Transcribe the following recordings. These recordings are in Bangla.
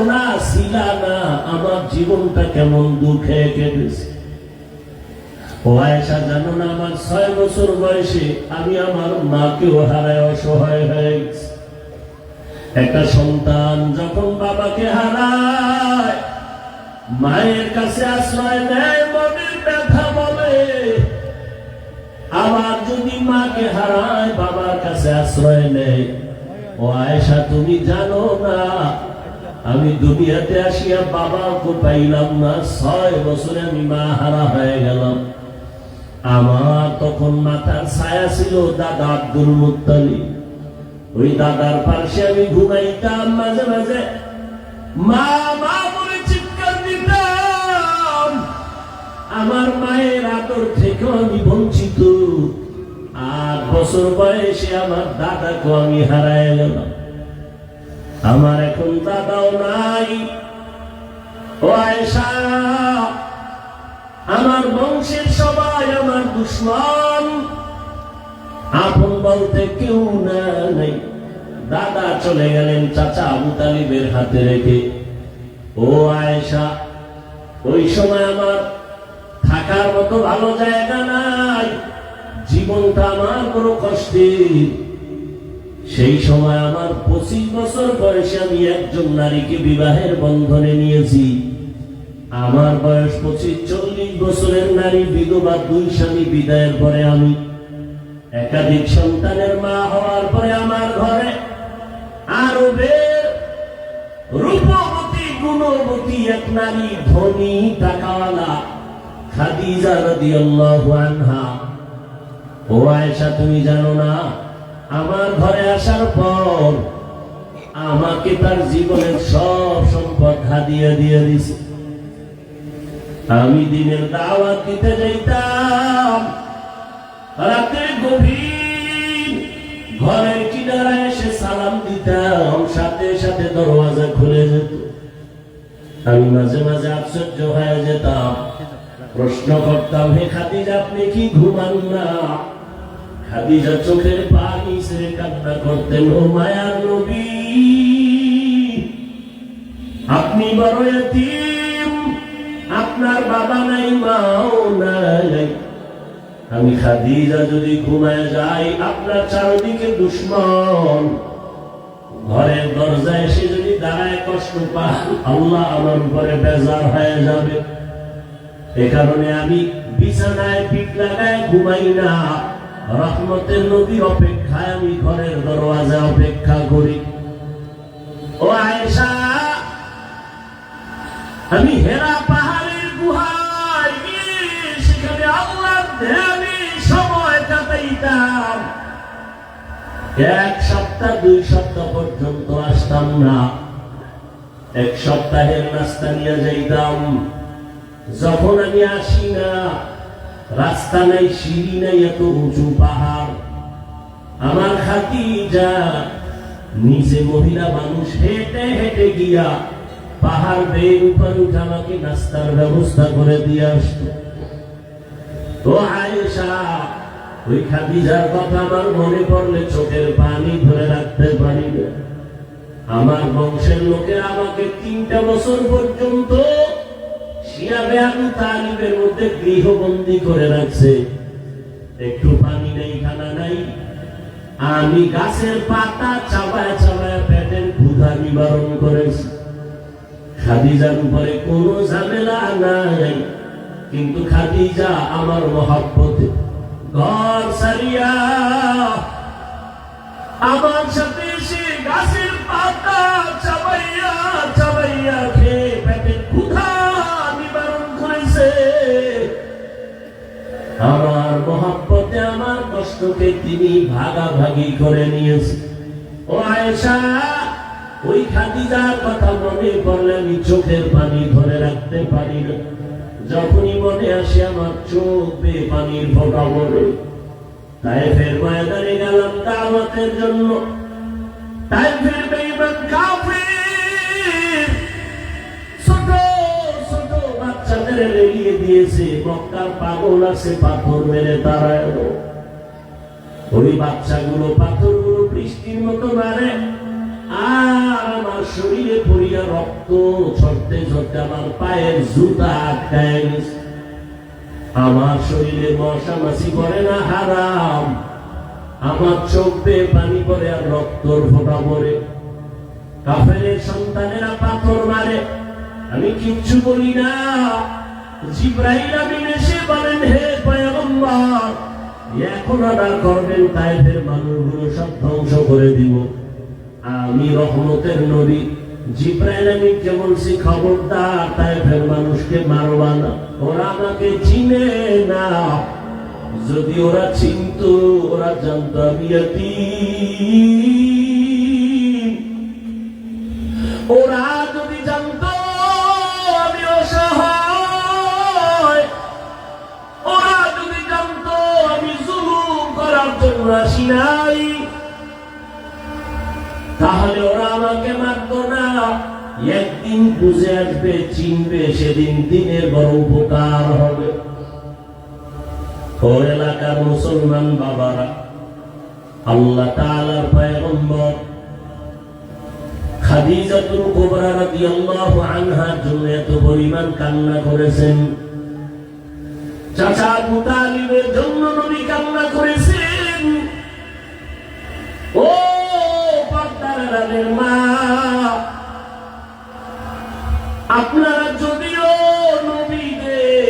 না ছিলা না, আমার জীবনটা কেমন দুঃখে কেটেছে। ও আয়েশা, জানো না আমার 6 বছর বয়সে আমি আমার মাকেও হারায় অসহায় হয়ে গেছি। একটা সন্তান যখন বাবাকে হারায়, মায়ের কাছে আশ্রয় নেয়, মনের ব্যথা বলে। আবার যদি মাকে হারায়, বাবার কাছে আশ্রয় নেয়। ও আয়েশা, তুমি জানো না আমি দুনিয়াতে আসিয়া বাবাকে পাইলাম না, 6 বছরে আমি মা হারা হয়ে গেলাম। আমার তখন মাথার ছায়া ছিল দাদা আব্দুল মুত্তালিব। ওই দাদার পাশে আমি ঘুমাইতাম, মাঝে মাঝে মা মা বলে চিৎকার দিতাম। আমার মায়ের আদর থেকেও আমি বঞ্চিত। 8 বছর বয়সে আমার দাদাকে আমি হারায় গেলাম। আমার এখন দাদাও নাই। ও আয়েশা, আমার বংশের সবাই আমার দুশমন, আপন বলতে কেউ নাই। দাদা চলে গেলেন চাচা আবু তালিবের হাতে রেখে। ও আয়েশা, ওই সময় আমার থাকার মতো ভালো জায়গা নাই, জীবনটা আমার বড় কষ্টের। সেই সময় আমার 25 বছর বয়সে আমি একজন নারীকে বিবাহের বন্ধনে নিয়েছি। আমার বয়স 25-40 বছরের নারী বিধবা, 2 স্বামী বিদায়ের পরে আমি একাধিক সন্তানের মা হওয়ার পরে আমার ঘরে আরবের রূপবতী গুণবতী এক নারী, ধনী টাকাওয়ালা খাদিজা রাদিয়াল্লাহু আনহা। ও আয়েশা, তুমি জানো না আমার ঘরে আসার পর আমাকে তার জীবনের সব সম্পদ হাদিয়া দিয়ে দিছে। আমি দিনের দাওয়াত দিতে যাইতাম, রাতে গভীর ঘরের কিনারায় এসে সালাম দিতাম, সাথে সাথে দরওয়াজা খুলে যেত। আমি মাঝে মাঝে আশ্চর্য হয়ে যেতাম, প্রশ্ন করতাম, হে খাদিজা, আপনি কি ঘুমান না? খাদিজা চোখের পানি ছেড়ে কান্না করতেন, ও মায়ার নবী, আপনি বড় এতিম, আপনার বাবা নাই, মাও নাই। আমি খাদিজা যদি ঘুমায় যাই, আপনার চারদিকে দুশমন, ঘরের দরজায় এসে যদি দাঁড়ায় কষ্ট পান, আল্লাহ আমার উপরে বেজার হয়ে যাবে। এ কারণে আমি বিছানায় পিঠ লাগায় ঘুমাই না, রহমতের নবীর অপেক্ষায় আমি ঘরের দরওয়াজা অপেক্ষা করি। ও আয়েশা, আমি হেরা পাহাড়ের গুহায় গিয়ে সেখানে আল্লাহর ধ্যানে সময় কাটাইতাম। 1 সপ্তাহ 2 সপ্তাহ পর্যন্ত আসতাম না। 1 সপ্তাহের নাস্তা নিয়ে যাইতাম। যখন আমি আসি না, রাস্তা নাই, সিঁড়ি নাই, এত উঁচু পাহাড়। আমার খাদিজা নিজে মহিলা মানুষ হেঁটে হেঁটে গিয়া পাহাড় বেয়ে উপর উঠে আমাকে নাস্তার ব্যবস্থা করে দিয়ে আসতো। তো আয়েশা, ওই খাদিজার কথা আমার মনে পড়লে চোখের পানি ধরে রাখতে পারি না। আমার বংশের লোকে আমাকে 3টা বছর পর্যন্ত শিয়াবে আবু তালিবের মধ্যে গৃহবন্দী করে রাখছে। একটু পানি নেই, খানা নাই। আমি গাছের পাতা চাবায় চাবায় পেটের ক্ষুধা নিবারণ করেছি। খাদিজার উপরে কোনো ঝামেলা নাই, কিন্তু খাদিজা আমার মহব্বতে ঘর সারিয়া আমার সাথে এসে গাছের পাতা চাবাইয়া চাবাইয়া খেয়ে পেটের ক্ষুধা নিবারণ করেছে। আমার মহব্বতে আমার কষ্টকে তিনি ভাগাভাগি করে নিয়েছে। ও আয়েশা, ওই খাদিজার কথা মনে পড়লে আমি চোখের পানি ধরে রাখতে পারি না। যখনই মনে আসে আমার চোখ বেয়ে পানির ফোঁটা পড়ে। তায়েফের ময়দানে গেলাম দাওয়াতের জন্য। তায়েফের বেঈমান কাফির ছোট ছোট বাচ্চাদের লেলিয়ে দিয়েছে। মক্কার পাগল আছে, পাথর মেরে তারায়। ওই বাচ্চাগুলো পাথরগুলো বৃষ্টির মতো মারে। আর আমার শরীরে পড়িয়া রক্ত ঝরতে ঝরতে আমার পায়ের জুতা আটকায় গেছে। আমার শরীরে মশা মাছি পড়ে না হারাম, আমার চোখ বেয়ে পানি পড়ে আর রক্তর ফোঁটা পড়ে। কাফেরের সন্তানেরা পাথর মারে, আমি কিচ্ছু বলি না। জিবরাইল আমিন এসে বলেন, হে পয়গম্বর, এখন অর্ডার করবেন তায়েফের মানুষগুলো সব ধ্বংস করে দিব। আমি রহমতের নবী, জিবরাইল আমিনকে বলছি, খবরদার তায়েফের মানুষকে মারবা না, ওরা আমাকে চিনে না। যদি ওরা চিনতো, ওরা জানতো আমি ইয়াতীম। ওরা যদি জানতো আমি অসহায়, ওরা যদি জানতো আমি জুলুম করার জন্য আসি নাই, তাহলে ওরা আমাকে মারতো না। একদিন বুঝে আসবে, চিনবে, সেদিন দিনের বড় উপকার হবে। ও এলাকার মুসলমান বাবারা, আল্লাহ তাআলার পয়গম্বর খাদিজাতুল কুবরা রাদিয়াল্লাহু আনহার জন্য এত পরিমাণ কান্না করেছেন। চাচা আবু তালিবের জন্য নবী কান্না করেছেন। ও পর্দার আড়ালের মা, আপনারা যদিও নবীদের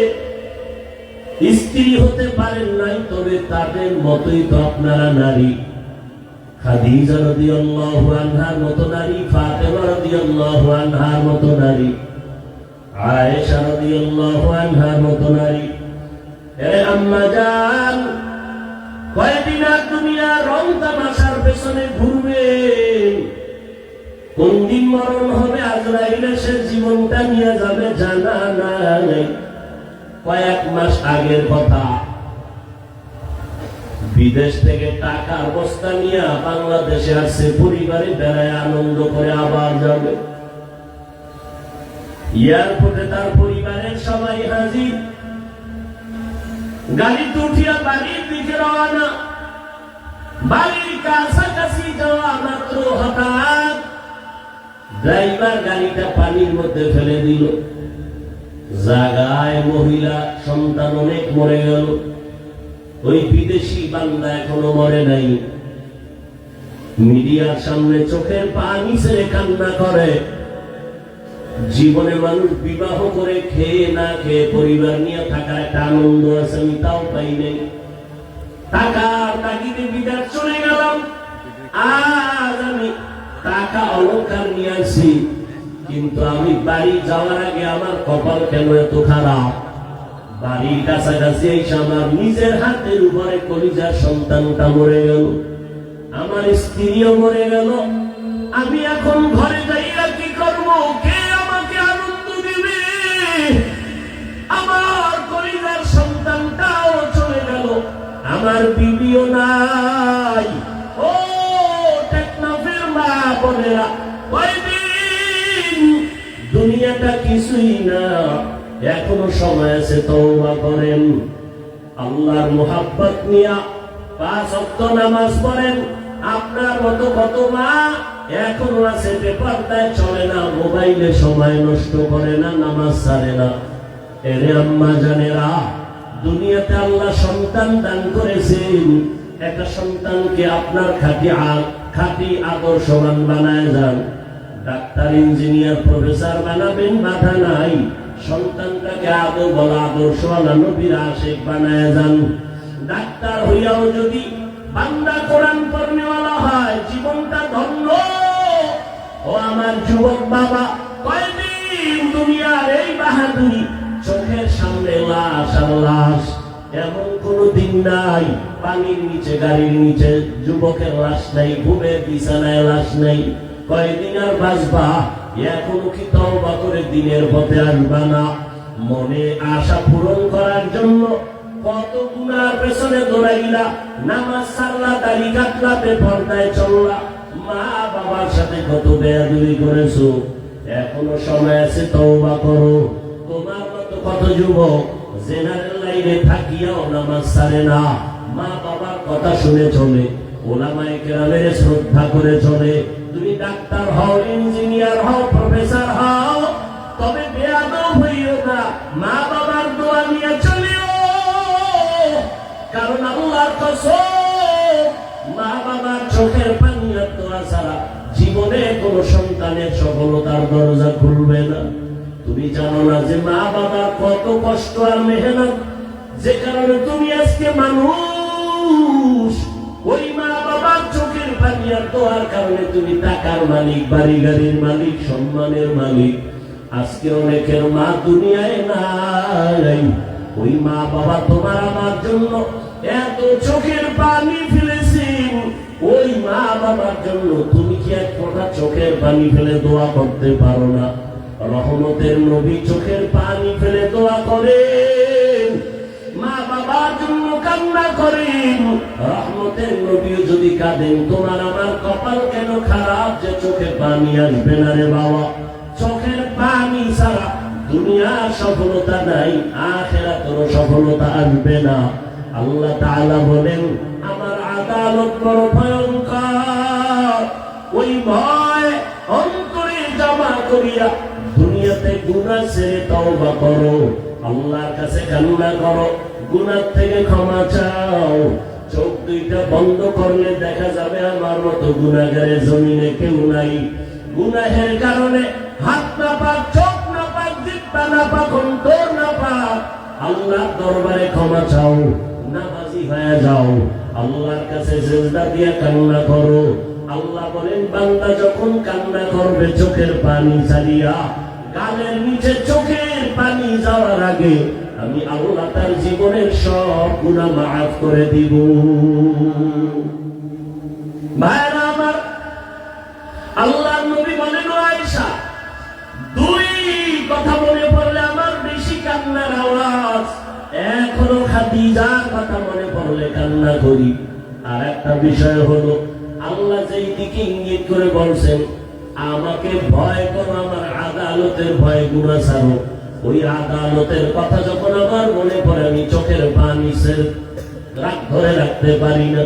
স্ত্রী হতে পারেন নাই, তবে তাদের মতোই তো আপনারা নারী। খাদিজা রাদিয়াল্লাহু আনহার মতো নারী, ফাতেমা রাদিয়াল্লাহু আনহার মতো নারী, আয়েশা রাদিয়াল্লাহু আনহার মতো নারী। এ আম্মা জান, কয়দিন আর দুনিয়া রং তামাশার পেছনে ঘুরবে, কোন দিন মরণ হবে, আজরাইল এসে জীবনটা নিয়ে যাবে জানা নাই। কয়েক মাস আগের কথা, বিদেশ থেকে টাকার বস্তা নিয়ে বাংলাদেশে আসছে, পরিবারে বেড়ায় আনন্দ করে আবার যাবে। এয়ারপোর্টে তার পরিবারের সবাই হাজির, গাড়িতে উঠিয়া বাড়ির দিকে রওনা। বাড়ির কাছাকাছি যাওয়া মাত্র হঠাৎ ড্রাইভার গাড়িটা পানির মধ্যে ফেলে দিল। জায়গায় মহিলা সন্তান অনেক মরে গেল, ওই বিদেশি বান্দা এখনো মরে নাই। মিডিয়ার সামনে চোখের পানি ছেড়ে কান্না করে। জীবনে মানুষ বিবাহ করে খেয়ে না খেয়ে পরিবার নিয়ে থাকার একটা আনন্দ আছে, আমি তাও পাই নাই। টাকার তাগিদে বিদেশ চলে গেলাম, আজ আমি টাকা অলংকার নিয়ে আসি, কিন্তু আমি বাড়ি যাওয়ার আগে আমার কপাল কেন এত খারাপ। বাড়ির কাছাকাছি এসে আমার নিজের হাতের উপরে কলিজার সন্তানটা মরে গেল, আমার স্ত্রীও মরে গেল। আমি এখন ঘরে যাইয়া কি করবো? কে আমাকে আনন্দ দিবে? আমার কলিজার সন্তানটাও চলে গেল, আমার বিবিও নাই। ও টেকনাফের মা বোনেরা, কয়দিন দুনিয়াটা কিছুই না, এখনো সময় আছে, তওবা করেন। আল্লাহর মুহাব্বত নিয়া 5 ওয়াক্ত নামাজ পড়েন। আপনার মতো কত মা এখনো আছে বেপরদায় চলে না, মোবাইলে সময় নষ্ট করে না, নামাজ ছাড়ে না। এরে আম্মা জানেরা, দুনিয়াতে আল্লাহ সন্তান দান করেছেন, একটা সন্তানকে আপনার খাঁটি আদর্শবান বানায় যান। ডাক্তার, ইঞ্জিনিয়ার, প্রফেসর বানাবেন, বাধা নাই। সন্তানটাকে আদর বলা, আদর্শওয়ালা, নবীর আশিক বানায় যান। ডাক্তার হইয়াও যদি বান্দা কোরআন পড়নেওয়ালা হয়, জীবনটা ধন্য। ও আমার যুবক বাবা, কয়দিন দুনিয়ার এই বাহাদুরি, চোখের সামনে লাশ আর লাশ। এমন কোন দিন নাই পানির নিচে, গাড়ির নিচে যুবকের লাশ নাই, ঘুমের বিছানায় লাশ নাই। কয়দিন আর বাঁচবা? এখনো কি তওবা করে দিনের পথে আসবা না? মনে আশা পূরণ করার জন্য কত গুনার পেছনে দৌড়াইলা, নামাজ ছাড়লা, দাড়ি কাটলা, বেপরদায় চললা, মা বাবার সাথে কত বেয়াদবি করেছো। এখনো সময় আছে, তওবা করো। তোমার মতো কত যুবক জেনারেল লাইনে থাকিয়াও নামাজ ছাড়ে না, মা বাবার কথা শুনে চলে, ওলামায়ে কেরামের শ্রদ্ধা করে চলে, তুমি ডাক্তার হও, ইঞ্জিনিয়ার হও, প্রফেসর হও, তবে বেয়াদব হইও না, মা বাবার দোয়া নিয়ে চলিও। কারণ আল্লাহর কসম, মা বাবার চোখের পানি আর দোয়া ছাড়া জীবনে কোনো সন্তানের সফলতার দরজা খুলবে না। তুমি জানো না যে মা বাবার কত কষ্ট আর মেহনত, যে কারণে তুমি আজকে মানুষ। ওই মা বাবার চোখের পানি আর দোয়ার কারণে তুমি টাকার মালিক, বাড়ি গাড়ির মালিক, সম্মানের মালিক। আজকে অনেকের মা দুনিয়ায় নাই। ওই মা বাবা তোমার আমার জন্য এত চোখের পানি ফেলেছেন, ওই মা বাবার জন্য তুমি কি এক ফোঁটা চোখের পানি ফেলে দোয়া করতে পারো না? রহমতের নবী চোখের পানি ফেলে দোয়া করেন, মা বাবার জন্য কান্না করেন। রহমতের নবীও যদি কাঁদেন, তোমার আমার কপাল কেন খারাপ যে চোখে পানি আসবে না রে বাবা? চোখের পানি ছাড়া দুনিয়ার সফলতা নাই, আখিরাতের সফলতা আসবে না। আল্লাহ তাআলা বলেন, আমার আদালত বড় ভয়ঙ্কর। ওই ভয় অন্তরে জমা করিয়া দুনিয়াতে গুনাহ ছেড়ে তওবা করো, আল্লাহর কাছে কান্না করো, গুনাহ থেকে ক্ষমা চাও। চোখ দুইটা বন্ধ করলে দেখা যাবে আমার মতো গুনাহগারের জমিনে কেউ নাই। গুনাহের কারণে হাত না পাক, চোখ না পাক, জিহ্বা না পাক, অন্তর না পাক, আল্লাহর দরবারে ক্ষমা চাও, নামাজি হয়ে যাও, আল্লাহর কাছে সিজদা দিয়ে কান্না করো। আল্লাহ বলেন, বান্দা যখন কান্না করবে চোখের পানি ছাড়িয়া, গালের নিচে চোখের পানি যাওয়ার আগে আমি আল্লাহ তার জীবনের সব গুনাহ মাফ করে দিব। ভাইরা আমার, আল্লাহর নবী বলেন, আয়েশা, দুই কথা মনে পড়লে আমার বেশি কান্নার আওয়াজ। এখনো খাদিজার কথা মনে পড়লে কান্না করি। আর একটা বিষয় হলো, আল্লাহ যেই দিকে ইঙ্গিত করে বলছেন, আমাকে ভয় করো, আমার আদালতের ভয়, গুনাহ ছাড়ো, ওই আদালতের কথা যখন আমার মনে পড়ে, আমি চোখের পানি রাগ ধরে রাখতে পারি না।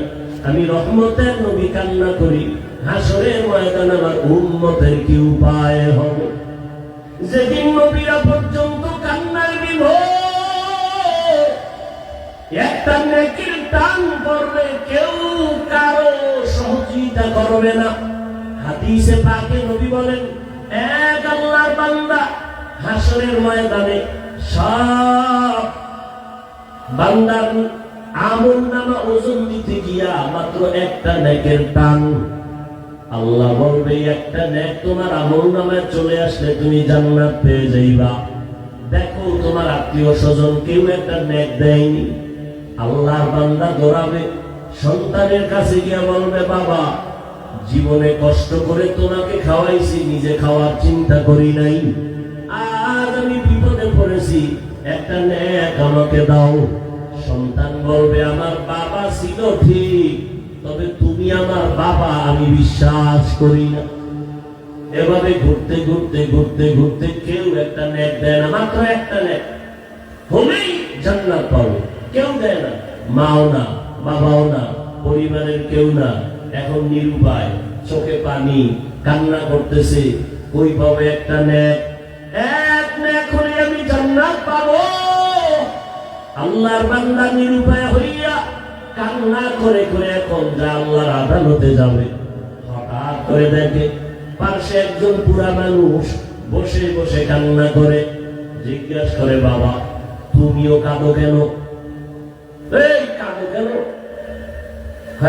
আমি রহমতের নবী কান্না করি, হাসরের ময়দানে আমার উম্মতের কি উপায় হবে? যেদিন নবীরা পর্যন্ত কান্নার বিভোর, একটা নেকির টান করলে কেউ কারো সহযোগিতা করবে না। হাদিসে পাকে নবী বলেন, এক আল্লাহর বান্দা হাসরের ময়দানে সব বান্দার আমলনামা ওজন দিতে গিয়া মাত্র একটা নেকের টান, আল্লাহ বলবে, একটা নেক তোমার আমলনামায় চলে আসলে তুমি জান্নাত পেয়ে যাইবা। দেখো তোমার আত্মীয় স্বজন কেউ একটা নেক দেয়নি, আল্লাহর বান্দা দৌড়াবে সন্তানের কাছে গিয়া বলবে, বাবা, জীবনে কষ্ট করে তোমাকে খাওয়াইছি, নিজে খাওয়ার চিন্তা করি নাই, আজ আমি বিপদে পড়েছি, একটা নেক আমাকে দাও। সন্তান বলবে, আমার বাবা ছিল ঠিক, তবে তুমি আমার বাবা আমি বিশ্বাস করি না। এভাবে ঘুরতে ঘুরতে ঘুরতে ঘুরতে কেউ একটা নেক দেয় না, মাত্র একটা নেক হলেই জান্নাত পাবে, কেউ দেয় না, মাও না, বাবাও না, পরিবারের কেউ না। এখন নিরুপায়, চোখে পানি, কান্না করতেছে, ওই পাবে একটা নেক, এক নেক হলে আমি জান্নাত পাবো। আল্লাহর বান্দা নিরুপায় হইয়া কান্না করে করে এখন যা আল্লাহর আদালতে যাবে, হঠাৎ করে দেখে পাশে একজন বুড়া মানুষ বসে বসে কান্না করে। জিজ্ঞাসা করে, বাবা, তুমিও কাঁদো কেন? এই কাঁদো কেন?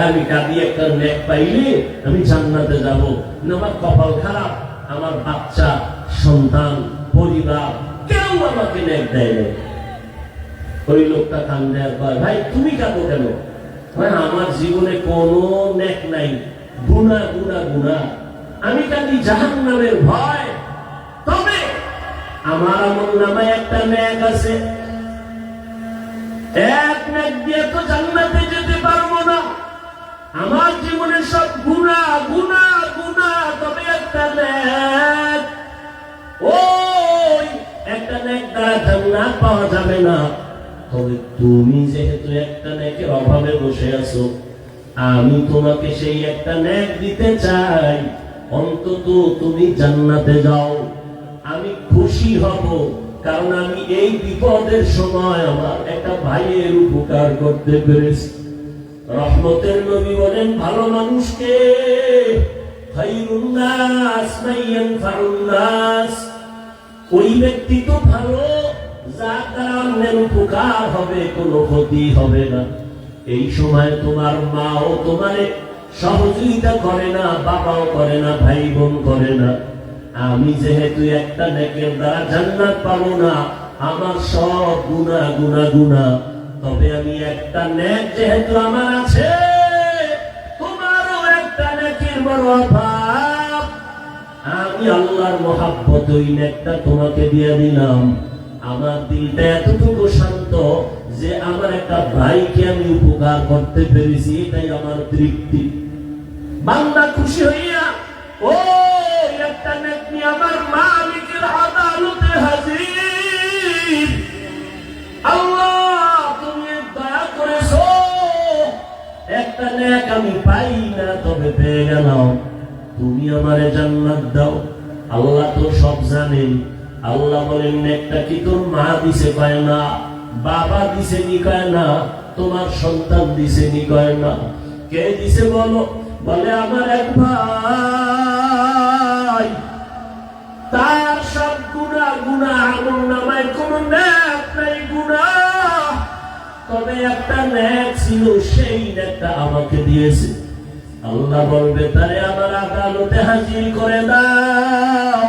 আমি কাঁদি, একটা নেক পাইলে আমি জান্নাতে যাব। আমার কপাল খারাপ, আমার বাচ্চা, সন্তান, পরিবার কেউ আমাকে নেক দেয় না। ওই লোকটা কান্দে আর কয়, ভাই তুমি কাঁদো কেন? আমার জীবনে কোনো নেক নাই, গুনাহ গুনাহ গুনাহ, আমি কাঁদি জাহান্নামের ভয়। তবে আমার আমলনামায় একটা নেক আছে, এক নেক দিয়ে তো জান্নাতে যেতে পারবো না, আমার জীবনে সব গুনাহ গুনাহ গুনাহ, তবে একটা নেক, ওই একটা নেক দ্বারা জান্নাত পাওয়া যাবে না। তবে তুমি যেহেতু একটা নেকের অভাবে বসে আছো, আমি তোমাকে সেই একটা নেক দিতে চাই। অন্তত তুমি জান্নাতে যাও, আমি খুশি হব, কারণ আমি এই বিপদের সময় আমার একটা ভাইয়ের উপকার করতে পেরেছি। রহমতের নবী বলেন, ভালো মানুষকে খায়রুন নাস মান ইয়ানফাউন নাস, ওই ব্যক্তি তো ভালো যার দ্বারা অন্যের উপকার হবে, কোনো ক্ষতি হবে না। এই সময় তোমার মাও তোমারে সহযোগিতা করে না, বাবাও করে না, ভাই বোন করে না। আমি যেহেতু একটা নেকের দ্বারা জান্নাত পাবো না, আমার সব গুনাহ গুনাহ গুনাহ, তবে আমি একটা নেক যেহেতু আমার আছে, তোমারও একটা নেকের বড় অভাব, আমি আল্লাহর মহাব্বত ওই নেকটা তোমাকে দিয়ে দিলাম। আমার দিলটা এতটুকু শান্ত যে আমার একটা ভাইকে আমি উপকার করতে পেরেছি, এটাই আমার তৃপ্তি। বান্দা খুশি হইয়া ও একটা নেক নিয়ে আমার মালিকের আদালতে হাজির। আল্লাহ তুমি দয়া করেছো, একটা নেক আমি পাই না, তবে পেয়ে গেলাম, তুমি আমারে জান্নাত দাও। আল্লাহ তো সব জানেন। আল্লাহ বলেন, নেকটা কি তোর মা দিছে কয় না, বাবা দিছে নি কয় না, তোমার সন্তান দিছে নি কয় না, কে দিছে বলো? বলে আমার এক ভাই, তার সব গুনাহ গুনাহ, আমল নামায় কোনো নেক নাই গুনাহ, তবে একটা নেক ছিল, সেই নেকটা আমাকে দিয়েছে। আল্লাহ বলবে, তারে আমার আদালতে হাজির করে দাও।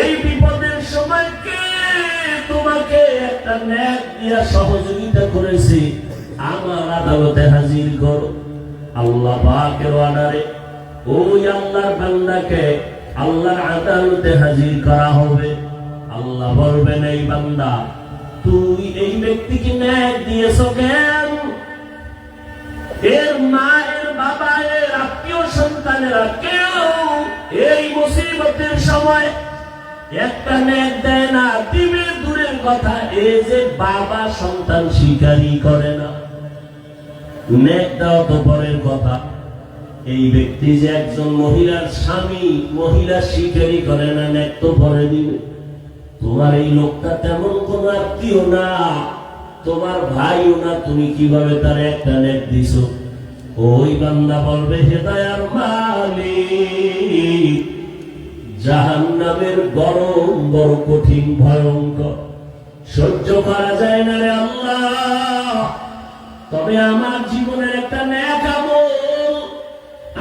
এই বিপদের সময় কে তোমাকে একটা নেক দিয়া সহযোগিতা করেছে, আমার আদালতে হাজির করো। আল্লাহ পাকের অর্ডারে ওই আল্লাহর বান্দাকে আল্লাহর আদালতে হাজির করা হবে। আল্লাহ বলবেন, এই বান্দা, তুই এই ব্যক্তিকে নেক দিয়েছো কেন? এর মা, এর বাবা, এর আত্মীয় সন্তানেরা কেউ এই মুসিবতের সময় একটা নেক দেয় না, দিবে দূরের কথা, এই যে বাবা সন্তান স্বীকারই করে না। নেক দেওয়া তো পরের কথা, এই ব্যক্তি যে একজন মহিলার স্বামী, মহিলা স্বীকারই করে না, নেক তো পরে দিবে। তোমার এই লোকটা তেমন কোন আত্মীয় না, তোমার ভাইও না, তুমি কিভাবে তার একটা নেক দিছো? ওই বান্দা বলবে, হে দয়ার মালিক, জাহান্নামের গরম বড় কঠিন ভয়ঙ্কর, সহ্য করা যায় না রে আল্লাহ, তবে আমার জীবনের একটা নেক আমল,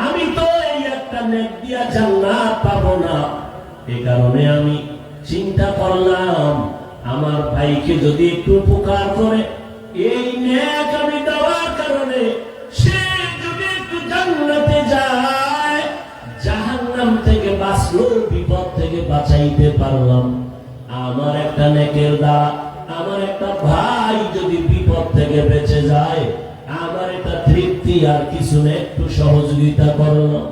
আমি তো এই একটা নেক দিয়া জান্নাত পাবো না। এই কারণে আমি চিন্তা করলাম, আমার ভাইকে যদি একটু উপকার করে, এই নেক আমি দেওয়ার কারণে সে যদি একটু জান্নাতে যায়, জাহান্নাম থেকে বাঁচলো, বিপদ থেকে বাঁচাইতে পারলাম। আমার একটা নেকের দ্বারা আমার একটা ভাই যদি বিপদ থেকে বেঁচে যায়, আমার এটা তৃপ্তি, আর কিছু না, একটু সহযোগিতা করলাম।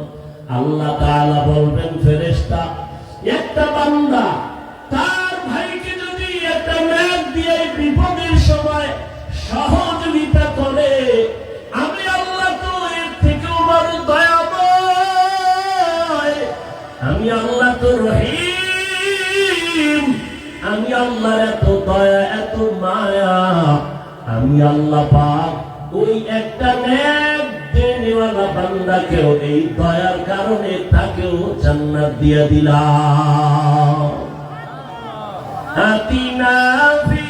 আল্লাহ তাআলা বলবেন, ফেরেশতা, একটা বান্দা তার ভাইকে যদি একটা নেক দিয়ে বিপদের সময় সহযোগিতা করে, আমি আল্লাহ তো এর থেকেও বড় দয়াময়, আমি আল্লাহ তো রহিম, আমি আল্লাহর এত দয়া, এত মায়া, আমি আল্লাহ পাক ওই একটা নেক দেনেওয়ালা বান্দাকেও এই দয়ার কারণে তাকেও জান্নাত দিয়ে দিলাম। আতিনা ফি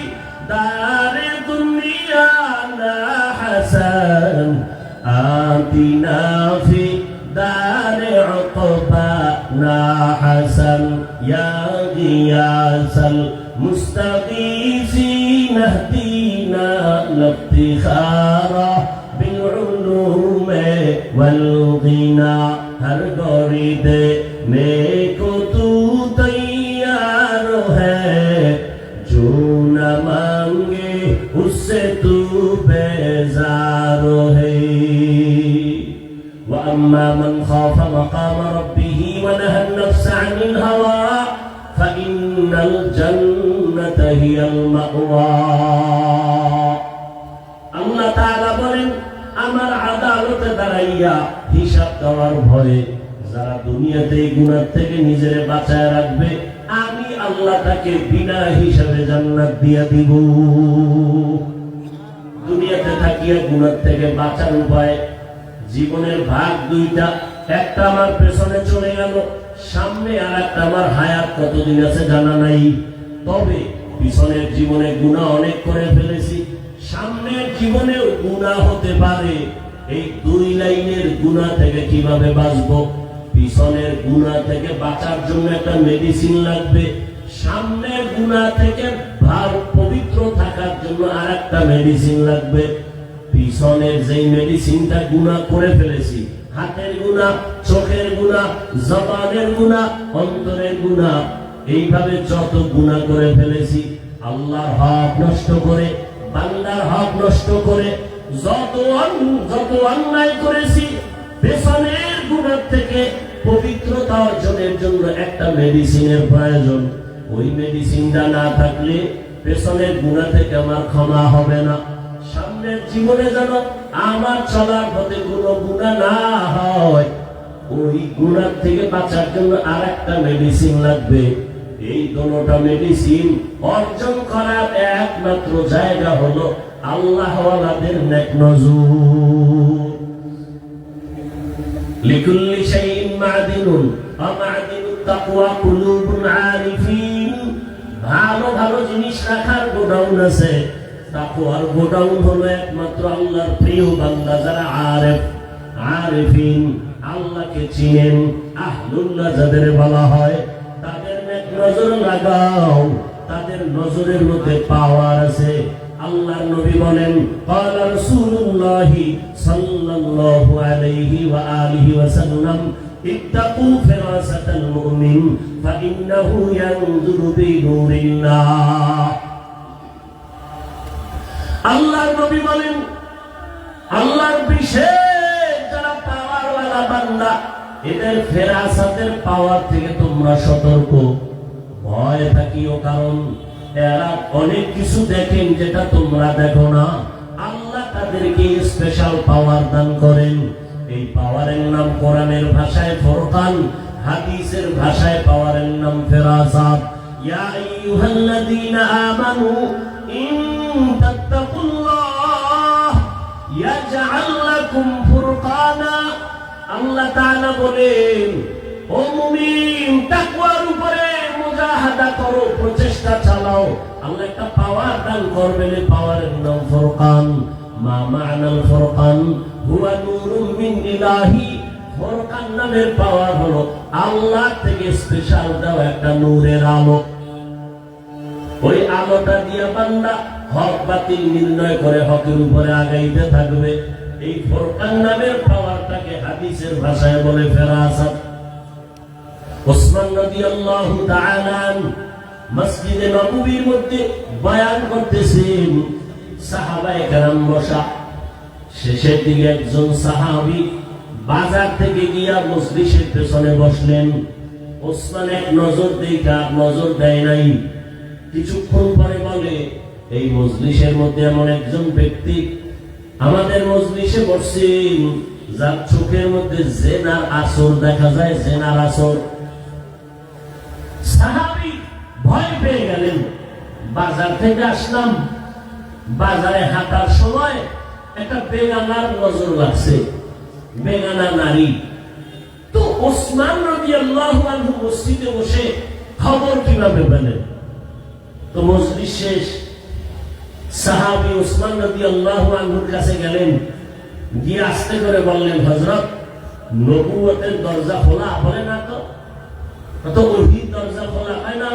দারে দুনিয়া না হাসান, আতিনা ফি দারে উকবা না হাসান, ইয়া গিয়াসাল মুস্তাগীসিন ইহদিনা লিফতিখারা বিল উলুমে ওয়াল গিনা, হর গরিদে মেকো তু তৈয়ার হ্যায়, जो न मांगे उससे तू बेजार है। وأما من خاف مقام ربه ونهى النفس عن الهوى فإن الجنة هي المأوى। আল্লাহ তাআলা বলেন, আমার আদালতে দাঁড়াইয়া হিসাব দেওয়ার ভয়ে যারা দুনিয়াতে এই গুনাহ থেকে নিজেরে বাঁচায় রাখবে, আমি আল্লাহ তাকে বিনা হিসাবে জান্নাত দিয়া দিব। দুনিয়াতে থাকিয়া গুনাহ থেকে বাঁচার উপায়, জীবনের ভাগ দুইটা, একটা আমার পেছনে চলে গেল, সামনে আর একটা আমার হায়াত কতদিন আছে জানা নাই। তবে পিছনের জীবনে গুনাহ অনেক করে ফেলেছি, সামনের জীবনেও গুনাহ হতে পারে। এই দুই লাইনের গুনাহ থেকে কিভাবে বাঁচবো? পিছনের গুনাহ থেকে বাঁচার জন্য একটা মেডিসিন লাগবে, সামনের গুনাহ থেকে পবিত্র থাকার জন্য আর একটা মেডিসিন লাগবে। পিছনের যেই মেডিসিনটা গুনাহ করে ফেলেছি, হাতের গুনাহ, চোখের গুনাহ, জবানের গুনাহ, অন্তরের গুনাহ, এইভাবে যত গুনাহ করে ফেলেছি, আল্লাহর হক নষ্ট করে, বান্দার হক নষ্ট করে, যত অন্যায় করেছি, পেছনের গুনাহ থেকে পবিত্রতা অর্জনের জন্য একটা মেডিসিনের প্রয়োজন। ওই মেডিসিনটা না থাকলে পেছনের গুনাহ থেকে আমার ক্ষমা হবে না। সামনের জীবনে যেন আমার চলার পথে কোনো গুনাহ না হয়, ওই গুনাহ থেকে বাঁচার জন্য আর একটা মেডিসিন লাগবে। এই দুটোটা মেডিসিন অর্জন করার একমাত্র জায়গা হলো আল্লাহওয়ালাদের নেক নজর। লিকুল্লি শাইইন মা'দিনুন ওয়া মা'দিনুত তাকওয়া কুলুবুন আরিফিন। ভালো ভালো জিনিস রাখার গোডাউন আছে, তাকওয়ার গোডাউন হলো একমাত্র আল্লাহর প্রিয় বান্দা যারা আরিফিন, আল্লাহকে চিনেন, আহলুল্লাহ যাদের বলা হয়, তাদের নেক নজর লাগাও। তাদের নজরের মধ্যে পাওয়ার আছে। আল্লাহর নবী বলেন, ক্বালা রাসূলুল্লাহি সাল্লাল্লাহু আলাইহি ওয়া আলিহি ওয়াসাল্লাম, ইত্তাকু ফিরাসাতাল মুমিন ফাইন্নাহু ইয়ানজুরু বিনুরিল্লাহ। আল্লাহর নবী বলেন, আল্লাহর বিশেষ যারা পাওয়ারওয়ালা বান্দা, এদের ফেরাসাতের পাওয়ার থেকে তোমরা সতর্ক, ভয় থাকিও, কারণ এরা অনেক কিছু দেখেন যেটা তোমরা দেখো না। আল্লাহ তাদেরকে স্পেশাল পাওয়ার দান করেন। এই পাওয়ারের নাম কোরআনের ভাষায় ফুরকান, হাদিসের ভাষায় পাওয়ারের নাম ফেরাসাত। ইয়া আইয়ুহাল্লাযীনা আমানু ইন তাত্তাকুল্লাহ ইয়াজআল লাকুম ফুরকানা। আল্লাহ তাআলা বলেন, ও মুমিন, তাকওয়ার উপরে মুজাহাদা করো, প্রচেষ্টা চালাও, আল্লাহ একটা পাওয়ার দান করবেন। পাওয়ারের নাম ফুরকান। মা মা'নাল ফুরকান হুয়া নূরুম মিন ইলাহি। ফুরকান নামের পাওয়ার হলো আল্লাহ থেকে স্পেশাল দেওয়া একটা নূরের আলো। ওই আলোটা দিয়ে বান্দা হক বাতিল নির্ণয় করে হকের উপরে আগাইতে থাকবে। এই ফুরকান নামের পাওয়ারটাকে হাদিসের ভাষায় বলে ফেরাসাত। ওসমান রাদিয়াল্লাহু তাআলা মসজিদে নববীর মধ্যে বয়ান করতেছেন, সাহাবায়ে কেরাম বসা। শেষের দিকে একজন সাহাবী বাজার থেকে গিয়া মজলিসের পেছনে বসলেন। ওসমান এক নজর দেখা নজর দেয় নাই। কিছুক্ষণ পরে বলে, এই মজলিসের মধ্যে এমন একজন ব্যক্তি আমাদের মজলিসে বসছেন যার চোখের মধ্যে জেনার আসর দেখা যায়, জেনার আসর। সাহাবী ভয় পেয়ে গেলেন। বাজার থেকে আসলাম, বাজারে হাঁটার সময় একটা বেগানার নজর লাগছে, বেগানা নারী। তো ওসমান রাদিয়াল্লাহু আনহু মসজিদে বসে খবর কিভাবে পেলেন? তো মজলিস শেষ, সাহাবী ওসমান রাদিয়াল্লাহু আনহুর কাছে গেলেন, গিয়ে আস্তে করে বললেন, হযরত, নবুয়তের দরজা খোলা? বলে না তো ওহির দরজা খোলা হয় না।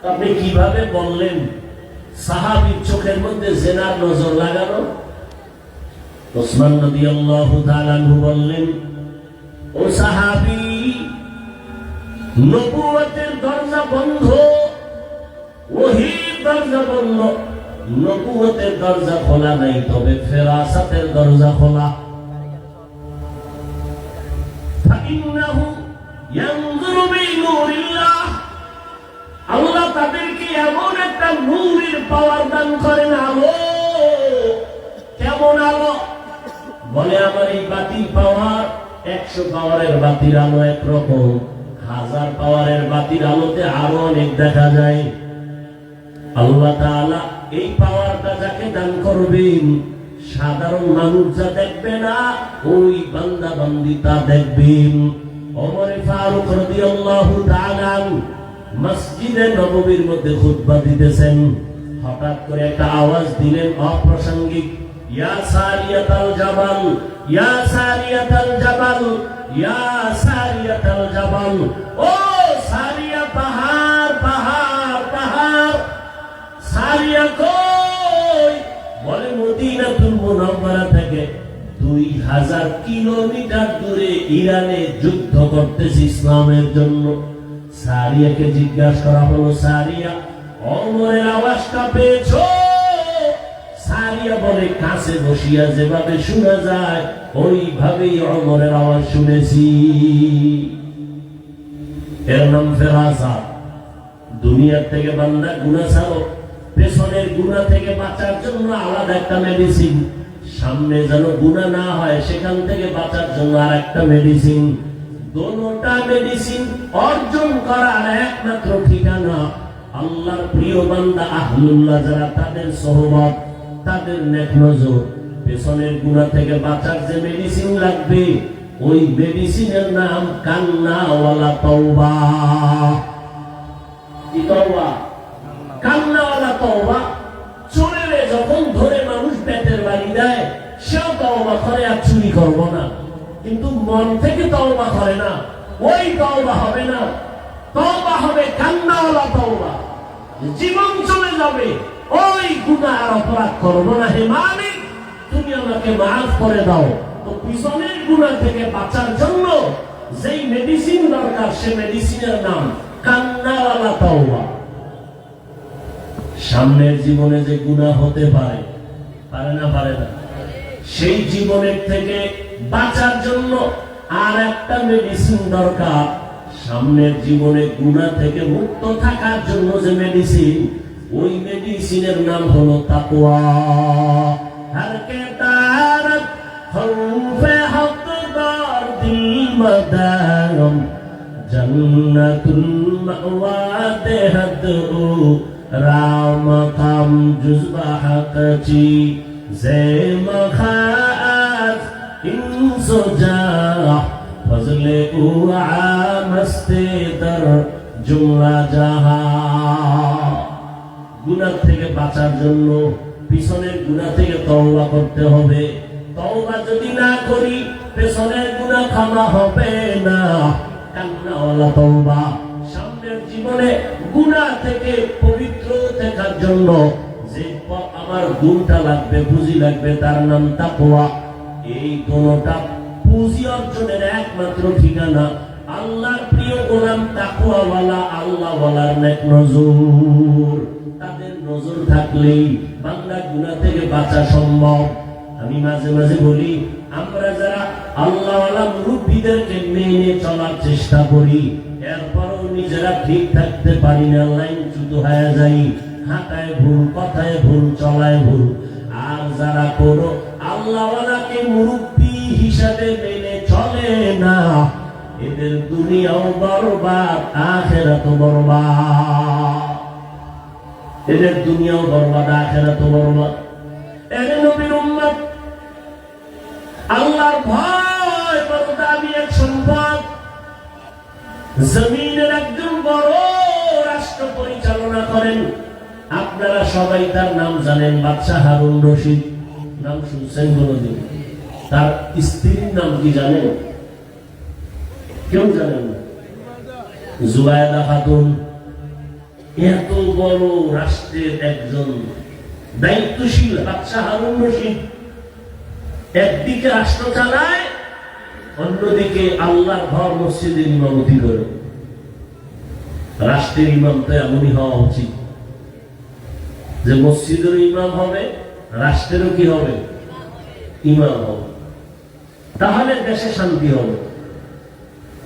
আপনি কিভাবে বললেন সাহাবীর চোখের মধ্যে জেনার নজর লাগানো? ওসমান রাদিয়াল্লাহু তাআলা আনহু বললেন, ও সাহাবী, নবুয়তের দরজা বন্ধ, ওহির দরজা বন্ধ, নবুয়তের দরজা খোলা নাই, তবে ফেরাসাতের দরজা খোলা। ফাইন্নাহু ইয়ানজুরু বিনুরিল্লাহ। আল্লাহ তাদেরকে এমন একটা নূরের পাওয়ার দান করেন, আলো। কেমন আলো? বলে, আমার এই বাতির পাওয়ার 100 পাওয়ারের বাতির আলো একরকম, 1000 পাওয়ারের বাতির আলোতে আরো অনেক দেখা যায়। আল্লাহ তাআলা এই পাওয়ারটা যাকে দান করবেন, সাধারণ মানুষ যা দেখবে না, ওই বান্দা বান্দি তা দেখবেন। ওমর ফারুক রাদিয়াল্লাহু তাআলা মসজিদে নববীর মধ্যে খুতবা দিতেছেন, হঠাৎ করে একটা আওয়াজ দিলেন অপ্রাসঙ্গিক, ইয়া সারিয়াতাল জাবাল, ইয়া সারিয়াতাল জাবাল, ইয়া সারিয়াতাল জাবাল। ও সারিয়া, পাহাড় পাহাড় পাহাড়। সারিয়া কই? বলে মদিনাতুল মুনাওয়ারা থেকে 2000 কিলোমিটার দূরে ইরানে যুদ্ধ করতেছে ইসলামের জন্য। সারিয়াকে জিজ্ঞাসা করা হলো, সারিয়া ওমরের আওয়াজটা পেয়েছো? সারিয়া বলে, কাছে বসিয়া যেভাবে শোনা যায় ওইভাবেই ওমরের আওয়াজ শুনেছি। এর নাম ফেরাসা। দুনিয়ার থেকে বান্দা গুনাহ ছাড়ো, পেছনের গুনাহ থেকে বাঁচার জন্য আলাদা একটা মেডিসিন, সামনে যেন গুনাহ না হয় সেখান থেকে বাঁচার জন্য আর একটা মেডিসিন। দোনোটা মেডিসিন অর্জন করার একমাত্র ঠিকানা আল্লাহর প্রিয় বান্দা আহলুল্লাহ যারা, তাদের সোহবত, তাদের নেক নজর। পেছনের গুনাহ থেকে বাঁচার যে মেডিসিন লাগবে, ওই মেডিসিনের নাম কান্নাওয়ালা তওবা। কি তওবা? কান্নাওয়ালা তওবা। চোরেরে যখন ধরে মানুষ পেটের বাড়ি দেয়, সেও তওবা করে আর চুরি করব না, কিন্তু মন থেকে তওবা করে না, ওই তওবা হবে না। তওবা হবে কান্নাওয়ালা তওবা। জীবন চলে যাবে, ওই গুনাহ আর অপরাধ করব না, হে মালিক তুমি আমাকে মাফ করে দাও। তো পিছনের গুনাহ থেকে বাঁচার জন্য যেই মেডিসিন দরকার, সে মেডিসিনের নাম কান্নাওয়ালা তওবা। সামনের জীবনে যে গুনাহ হতে পারে, পারে না? পারে না। সেই জীবনের থেকে বাঁচার জন্য আর একটা মেডিসিন দরকার। সামনের জীবনে গুনাহ থেকে মুক্ত থাকার জন্য যে মেডিসিন, ওই মেডিসিনের নাম হলো তাকওয়া। হর কে তারত খৌফে হকদার দিল মদাম, জন্নাতুল মাওয়া দেহদু রাম কাম জুজবা হকচি জে মখাত ইনসুজা ফজলে উ আমস্তে দর জুমলা জাহা। গুনাহ থেকে বাঁচার জন্য পিছনের গুনাহ থেকে তওবা করতে হবে। তওবা যদি না করি, পেছনের গুনাহ ক্ষমা হবে না। কান্নাওয়ালা তওবা। সামনের জীবনে গুনাহ থেকে পবিত্র থাকার জন্য যে আমার গুণটা লাগবে, পুঁজি লাগবে, তার নাম তাকওয়া। এই দোনোটা পুঁজি অর্জনের একমাত্র ঠিকানা আল্লাহর প্রিয় গোলাম তাকওয়াওয়ালা, আল্লাহওয়ালার নেক নজর। তাদের নজর থাকলেই বান্দা গুনাহ থেকে বাঁচা সম্ভব। আমি মাঝে মাঝে বলি, আমরা যারা আল্লাহওয়ালা মুরব্বীদেরকে মেনে চলার চেষ্টা করি, এরপরও নিজেরা ঠিক থাকতে পারি না, লাইনচ্যুত হয়ে যাই। হাঁটায় ভুল, কথায় ভুল, চলায় ভুল। আর যারা কোনো আল্লাহওয়ালাকে মুরব্বী হিসাবে মেনে চলে না, এদের দুনিয়াও বরবাদ, আখিরাতও বরবাদ। এদের দুনিয়াও বরবাদ, আখিরাতও বরবাদ। এর নবীর উম্মত, আল্লাহর ভয় বড় দামি এক সম্পদ। জমিনের একজন বড় রাষ্ট্র পরিচালনা করেন, আপনারা সবাই তার নাম জানেন, বাদশাহ হারুন রশিদ। নাম শুনছেন কোনদিন? তার স্ত্রীর নাম কি জানেন? কেউ জানেন না? জুবায়দা খাতুন। এত বড় রাষ্ট্রের একজন দায়িত্বশীল বাদশাহ হারুন রশিদ একদিকে রাষ্ট্র চালায়, অন্যদিকে আল্লাহর ঘর মসজিদের ইমামতি করে। রাষ্ট্রের ইমাম তো এমনই হওয়া উচিত যে মসজিদের ইমাম হবে, রাষ্ট্রেরও কি হবে? ইমাম হবে। তাহলে দেশে শান্তি হবে।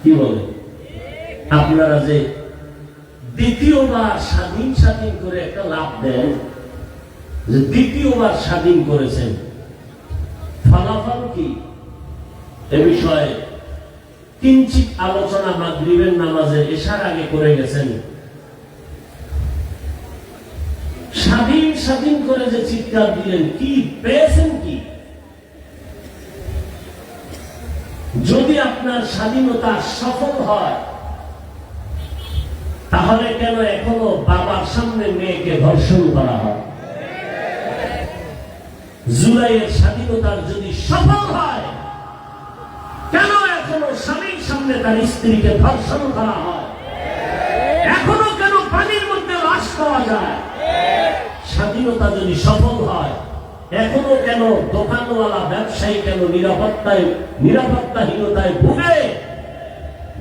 কি বলে? আপনারা যে দ্বিতীয়বার স্বাধীন স্বাধীন করে একটা লাভ দেন, যে দ্বিতীয়বার স্বাধীন করেছেন, ফলাফল কি? এ বিষয়ে কিঞ্চিত আলোচনা মাগরিবের নামাজের এশার আগে করে গেছেন। স্বাধীন স্বাধীন করে যে চিৎকার দিলেন, কি পেয়েছেন কি? যদি আপনার স্বাধীনতা সফল হয়, তাহলে কেন এখনো বাবার সামনে মেয়েকে ধর্ষণ করা হয়? জুলাইয়ের স্বাধীনতার যদি সফল হয়, কেন এখনো স্বামীর সামনে তার স্ত্রীকে ধর্ষণ করা হয়? এখনো কেন পানির মধ্যে লাশ পাওয়া যায়? স্বাধীনতা যদি সফল হয়, এখনো কেন দোকানওয়ালা ব্যবসায়ী কেন নিরাপত্তাহীনতায় ভুগে?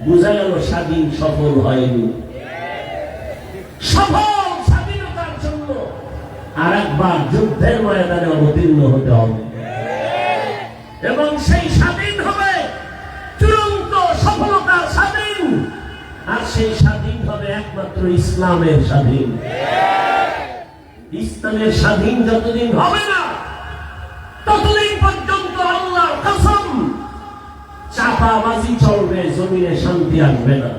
বোঝা গেল স্বাধীন সফল হয়নি। সফল স্বাধীনতার জন্য আর একবার যুদ্ধের ময়দানে অবতীর্ণ হতে হবে, এবং সেই স্বাধীন হবে চূড়ান্ত সফলতার স্বাধীন। আর সেই স্বাধীন হবে একমাত্র ইসলামের স্বাধীন। ইসলামের স্বাধীন যতদিন হবে না, ততদিন পর্যন্ত আল্লাহর কসম চাপাবাজি চলবে, জমিনে শান্তি আসবে না,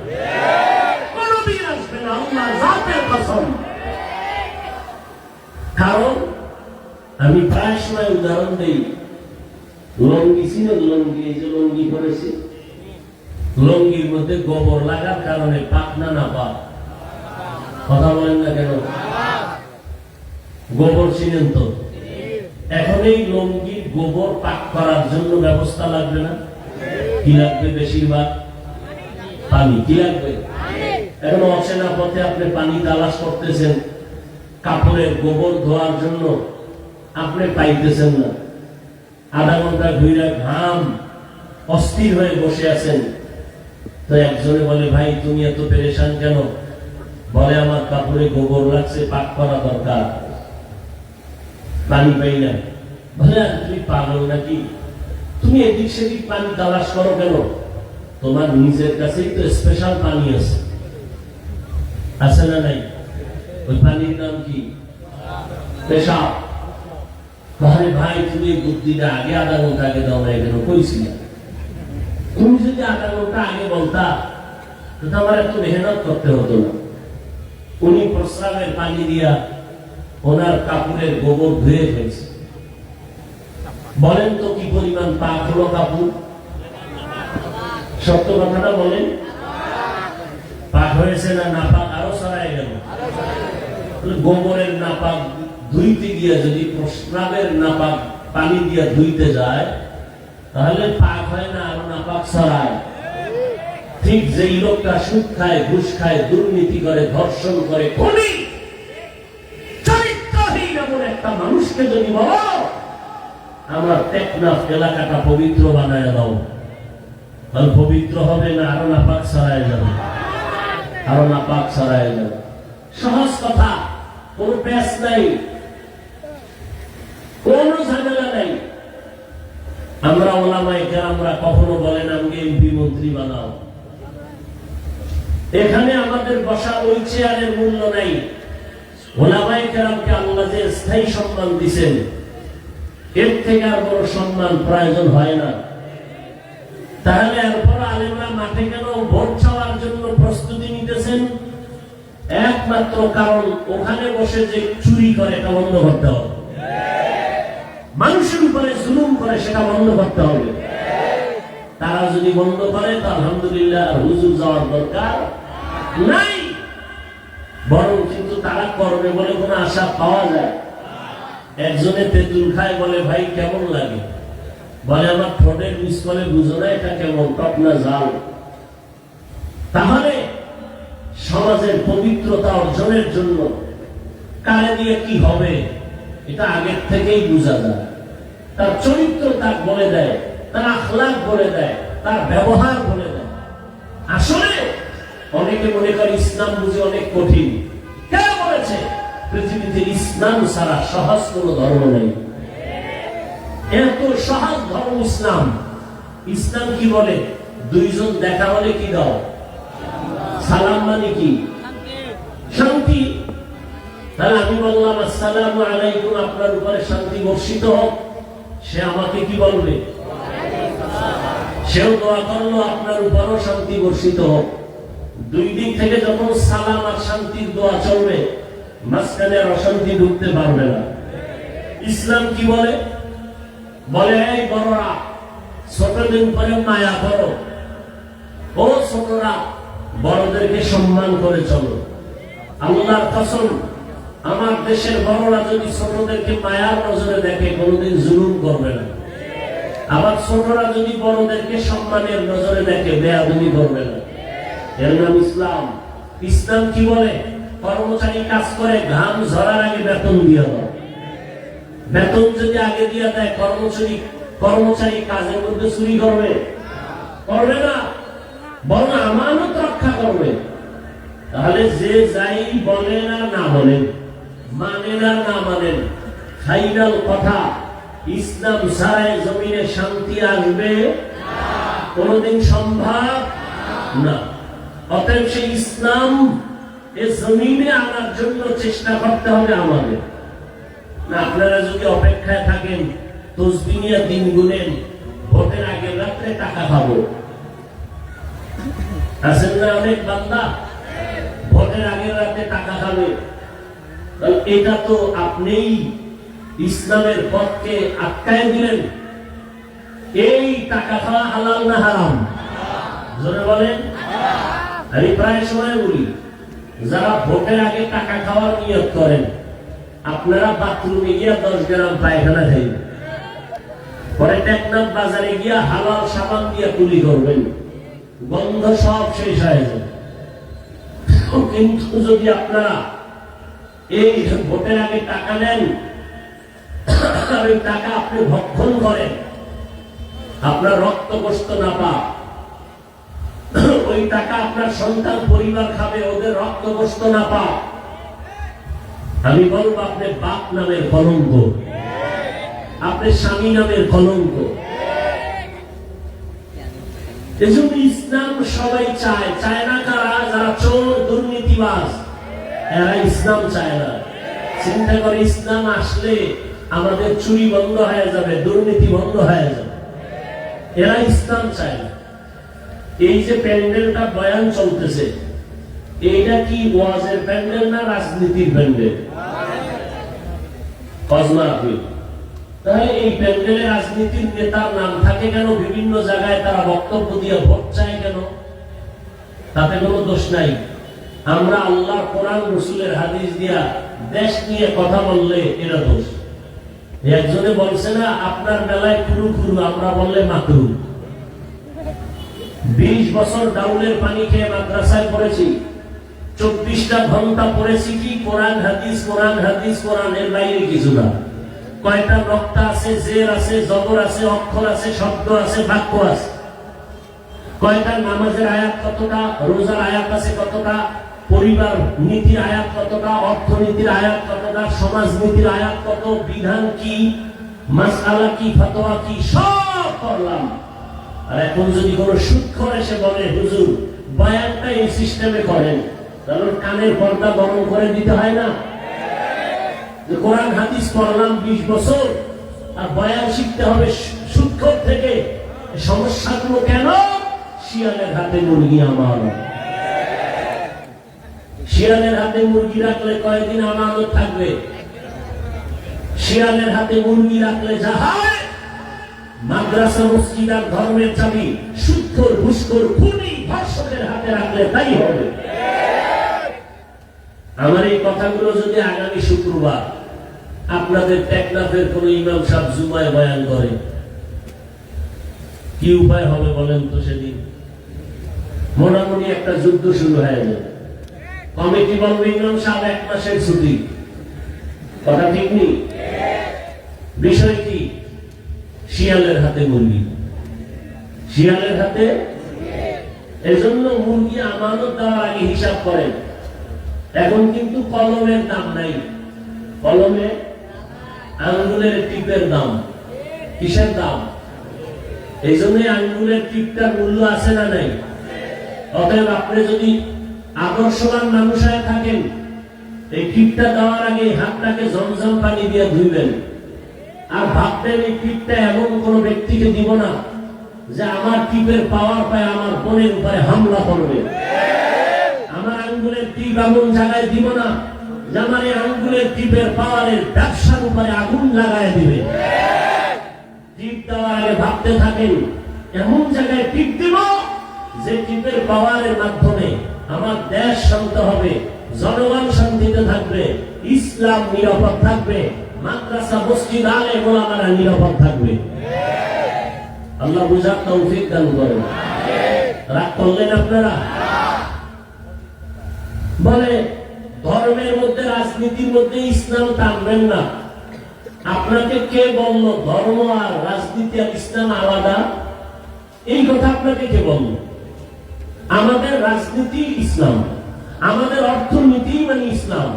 কোনদিন আসবে না, আল্লাহর জাতের কসম। কারণ আমি প্রায় সময় উদাহরণ দেই, লঙ্গি ছিল, লঙ্গি, এই যে লঙ্গি করেছি, লঙ্গির মধ্যে গোবর লাগার কারণে পাকনা না পাক, কথা বলেন না কেন? গোবর ছিলেন তো, এখন এই লঙ্গির গোবর পাক করার জন্য ব্যবস্থা লাগবে না? কি লাগবে? বেশিরভাগ পানি। কি লাগবে? এখন অচেনা পথে আপনি পানি তালাশ করতেছেন, কাপড়ের গোবর ধোয়ার জন্য আপনি পাইতেছেন না, আধা ঘন্টা ঘুরে ঘাম অস্থির হয়ে বসে আছেন। তো একজনে বলে, ভাই তুমি এত পেরেশান কেন? বলে, আমার কাপড়ে গোবর লাগছে, পাক করা দরকার, পানি পাই না। বলে, তুমি পাগল নাকি? তুমি এদিক সেদিক পানি তালাশ করো কেন? তোমার নিজের কাছেই তো স্পেশাল পানি আছে, আছে না নাই? ওই পানির নাম কি? পেশাব। তাহলে ভাই তুমি বুদ্ধিটা আগে আধা ঘন্টা আগে দাও না, কেন কইছি না? তুমি যদি আধা ঘন্টা আগে বলতা, তো আমার এত মেহনত করতে হতো না। উনি প্রস্রাবের পানি দিয়া ওনার কাপড়ের গোবর ধুয়ে ফেলছে। বলেন তো কি পরিমাণ পাক হলো কাপড়? সত্য কথাটা বলেন, পাক হয়েছে না নাপাক আরো ছড়ায় গেল? গোবরের নাপাক ধুইতে গিয়া যদি প্রস্রাবের নাপাক পানি দিয়া ধুইতে যায়, তাহলে পাক হয় না, আরো নাপাক ছড়ায়। ঠিক যেই লোকটা সুদ খায়, ঘুষ খায়, দুর্নীতি করে, ধর্ষণ করে, খুনি, চরিত্রহীন এমন একটা মানুষকে যদি বলো আমার টেকনাফ এলাকাটা পবিত্র বানায় দাও, তাহলে পবিত্র হবে না, আরো নাপাক ছড়ায় যাবে, আরো নাপাক ছড়ায় যাবে। সহজ কথা, কোন পেশ নাই, কোন ঝামেলা নাই। আমরা ওলামায়ে কেরামরা কখনো বলেন আমাকে এমপি মন্ত্রী বানাও, এখানে আমাদের বসা ওই চেয়ারের মূল্য নাই। ওলামায়ে কেরামকে আল্লাহ যে স্থায়ী সম্মান দিয়েছেন, এর থেকে আর বড় সম্মান প্রয়োজন হয় না। তাহলে এরপর আলেমরা মাঠে কেন ভোট চাওয়ার জন্য প্রস্তুতি নিতেছেন? একমাত্র কারণ, ওখানে বসে যে চুরি করে এটা বন্ধ করতে হবে, মানুষের উপরে জুলুম করে সেটা বন্ধ করতে হবে। তারা যদি বন্ধ করে তো আলহামদুলিল্লাহ, হুজুর যাওয়ার দরকার নাই। বরং কিন্তু তারা করবে বলে কোনো আশা পাওয়া যায়। একজনে তেঁতুল খায়, বলে ভাই কেমন লাগে? বলে আমার ঠোঁটের মিস করে বুঝো না এটা কেমন, টক না জাল। তাহলে সমাজের পবিত্রতা অর্জনের জন্য কারে দিয়ে কি হবে এটা আগের থেকেই বোঝা যায়। তার চরিত্র তার বলে দেয়, তার আখলাক বলে দেয়, তার ব্যবহার বলে দেয়। আসলে অনেকে মনে করে ইসলাম বুঝে অনেক কঠিন। কে বলেছে পৃথিবীতে ইসলাম ছাড়া সহজ কোন ধর্ম নেই? এত সহজ ধর্ম ইসলাম। ইসলাম কি বলে? দুইজন দেখা হলে কি দাও? সালাম মানে কি? শান্তি। তাহলে আমি বললাম আসসালামু আলাইকুম, আপনার উপরে শান্তি বর্ষিত হোক, সে আমাকে কি বলবে? সেও দোয়া করলো আপনার উপরও শান্তি বর্ষিত হোক। দুই দিক থেকে যখন সালাম আর শান্তির দোয়া চলবে, মাঝখানে আর অশান্তি ঢুকতে পারবে না। ইসলাম কি বলে? বলে এই বড়রা, ছোটদের উপরে মায়া করো। ও ছোটরা, বড়দেরকে সম্মান করে চলো। আল্লাহর কসম, আমার দেশের বড়রা যদি ছোটদেরকে মায়ার নজরে দেখে, কোনোদিন জুলুম করবে না। আবার ছোটরা যদি বড়দেরকে সম্মানের নজরে দেখে, বেয়াদবি করবে না। এর নাম ইসলাম। ইসলাম কি বলে? কর্মচারী কাজ করে, ঘাম ঝরার আগে বেতন দিয়ে দাও। বেতন যদি আগে দিয়ে দেয়, কর্মচারী কাজের মধ্যে চুরি করবে? করবে না, বরং আমানত রক্ষা করবে। তাহলে যে যাই বলেন আর না বলেন, মানেন আর না মানেন, ফাইনাল কথা, ইসলাম ছাড়াই জমিনে শান্তি আসবে কোনদিন সম্ভব না। অতএব সেই ইসলাম এ জমিনে আনার জন্য চেষ্টা করতে হবে আমাদের। না, আপনারা যদি অপেক্ষায় থাকেন, তসবিহিয়া দিন গুনেন, ভোটের আগে রাত্রে টাকা খাবো, আছেন না অনেক বান্দা, ভোটের আগের রাতে টাকা খাবে, এটা তো আপনিই ইসলামের পথকে আটকায় দিলেন। এই টাকা খাওয়া হালাল না হারাম? জোরে বলেন। আমি প্রায় সময় বলি, যারা ভোটের আগে টাকা খাওয়ার নিয়ত করেন, আপনারা বাথরুমে গিয়া 10 গ্রাম পায়খানা খাইবেন, পরে টেকনাফ বাজারে গিয়া হালাল সাবান দিয়ে কুলি করবেন, গন্ধ সব শেষ হয়ে যাবে। কিন্তু যদি আপনারা এই ভোটের আগে টাকা নেন, ওই টাকা আপনি ভক্ষণ করেন, আপনার রক্ত কষ্ট না পা, ওই টাকা আপনার সন্তান পরিবার খাবে, ওদের রক্ত কষ্ট না পা, আমি বলবো আপনি বাপ নামের কলঙ্ক, আপনি স্বামী নামের কলঙ্ক। এজন্য ইসলাম সবাই চায়, চায় না কারা? যারা চোর দুর্নীতিবাজ, এরা ইসলাম চায় না। চিন্তা করে ইসলাম আসলে আমাদের চুরি বন্ধ হয়ে যাবে, দুর্নীতি বন্ধ হয়ে যাবে, এরা ইসলাম চায় না। এই যে প্যান্ডেলটা বয়ান চলতেছে, এইটা কি ওয়াজের প্যান্ডেল না রাজনীতির প্যান্ডেল? তাহলে এই প্যান্ডেলে রাজনীতির নেতার নাম থাকে কেন? বিভিন্ন জায়গায় তারা বক্তব্য দিয়ে ভোট চায় কেন? তাতে কোনো দোষ নাই। আমরা আল্লাহ, কোরআন, রাসূলের হাদিস দিয়া দেশ নিয়ে কথা বললে এটা দোষ। একজনে বলছে না, আপনার বেলায় খুরু খুরু, আমরা বললে মাকরু। 20 বছর ডাউলের পানি খেয়ে মাদ্রাসায় পড়েছি, 24টা ঘন্টা পড়েছি কি কোরআন হাদিস, কোরআন হাদিস, কোরআন, এর বাইরে কিছু না। কয়টা নক্তা আছে, জের আছে, জবর আছে, অক্ষর আছে, শব্দ আছে, বাক্য আছে। কয়টা নামাজের আয়াত কতটা, রোজার আয়াত আছে কতটা, পরিবার নীতির আয়াত কতটা, অর্থনীতির আয়াত কতটা, সমাজ নীতির আয়াত কত, বিধান কি, মাসআলা কি, ফতোয়া কি, সব করলাম। আর এখন যদি কোনো সুদখোর এসে বলে, হুজুর বয়ানটা এই সিস্টেমে করেন, তাহলে কানের পর্দা গরম করে দিতে হয় না? কোরআন হাদিস পড়লাম 20 বছর, আর বয়ান শিখতে হবে সুদখোর থেকে। সমস্যাগুলো কেন? শিয়ালের হাতে মুরগি আমার। শিয়ালের হাতে মুরগি রাখলে কয়েকদিন আমানত থাকবে? শিয়ালের হাতে মুরগি রাখলে যা হয়, মাদ্রাসা, মসজিদ আর ধর্মের চাবি সুদখোর, ঘুষখোর, খুনি, ধর্ষকের হাতে রাখলে তাই হবে। আমার এই কথাগুলো যদি আগামী শুক্রবার আপনাদের টেকনাফের কোন ইমাম সাহেব জুমায় বয়ান করে, কি উপায় হবে বলেন তো? সেদিন মোটামুটি একটা যুদ্ধ শুরু হয়ে যাবে। কমিটি বলবে ইমাম সাহেব 1 মাসের ছুটি, কথা ঠিক নেই। বিষয় কি? শিয়ালের হাতে মুরগি, শিয়ালের হাতে। এজন্য মুরগি আমানত দেওয়ার আগে হিসাব করেন। এখন কিন্তু কলমের দাম নাই, কলমে আঙ্গুলের টিপের দাম। কিসের দাম? এই জন্য আঙ্গুলের টিপটার মূল্য আছে না নাই? অতএব আপনি যদি আদর্শবান মানুষ হয়ে থাকেন, এই টিপটা দেওয়ার আগে হাতটাকে জমজম পানি দিয়ে ধুইবেন, আর ভাববেন এই টিপটা এমন কোন ব্যক্তিকে দিব না যে আমার টিপের পাওয়ার পায় আমার বোনের উপরে হামলা করবে। আমার আঙ্গুলের টিপ এমন জায়গায় দিব না যে আমার এই আঙ্গুলের টিপের পাওয়ারের ব্যবসার উপরে আগুন লাগায় দিবে। টিপ দেওয়ার আগে ভাবতে থাকেন এমন জায়গায় টিপ দিব যে টিপের পাওয়ারের মাধ্যমে আমার দেশ শান্ত হবে, জনগণ শান্তিতে থাকবে, ইসলাম নিরাপদ থাকবে, মাদ্রাসা মসজিদ আলেম ওলামারা নিরাপদ থাকবে। আল্লাহ বুঝার তৌফিক দান করেন। রাগ করলেন আপনারা? বলে ধর্মের মধ্যে রাজনীতির মধ্যে ইসলাম টানবেন না। আপনাকে কে বলল ধর্ম আর রাজনীতি আর ইসলাম আলাদা? এই কথা আপনাকে কে বলল? আমাদের রাজনীতি ইসলাম, আমাদের অর্থনীতি মানে ইসলাম।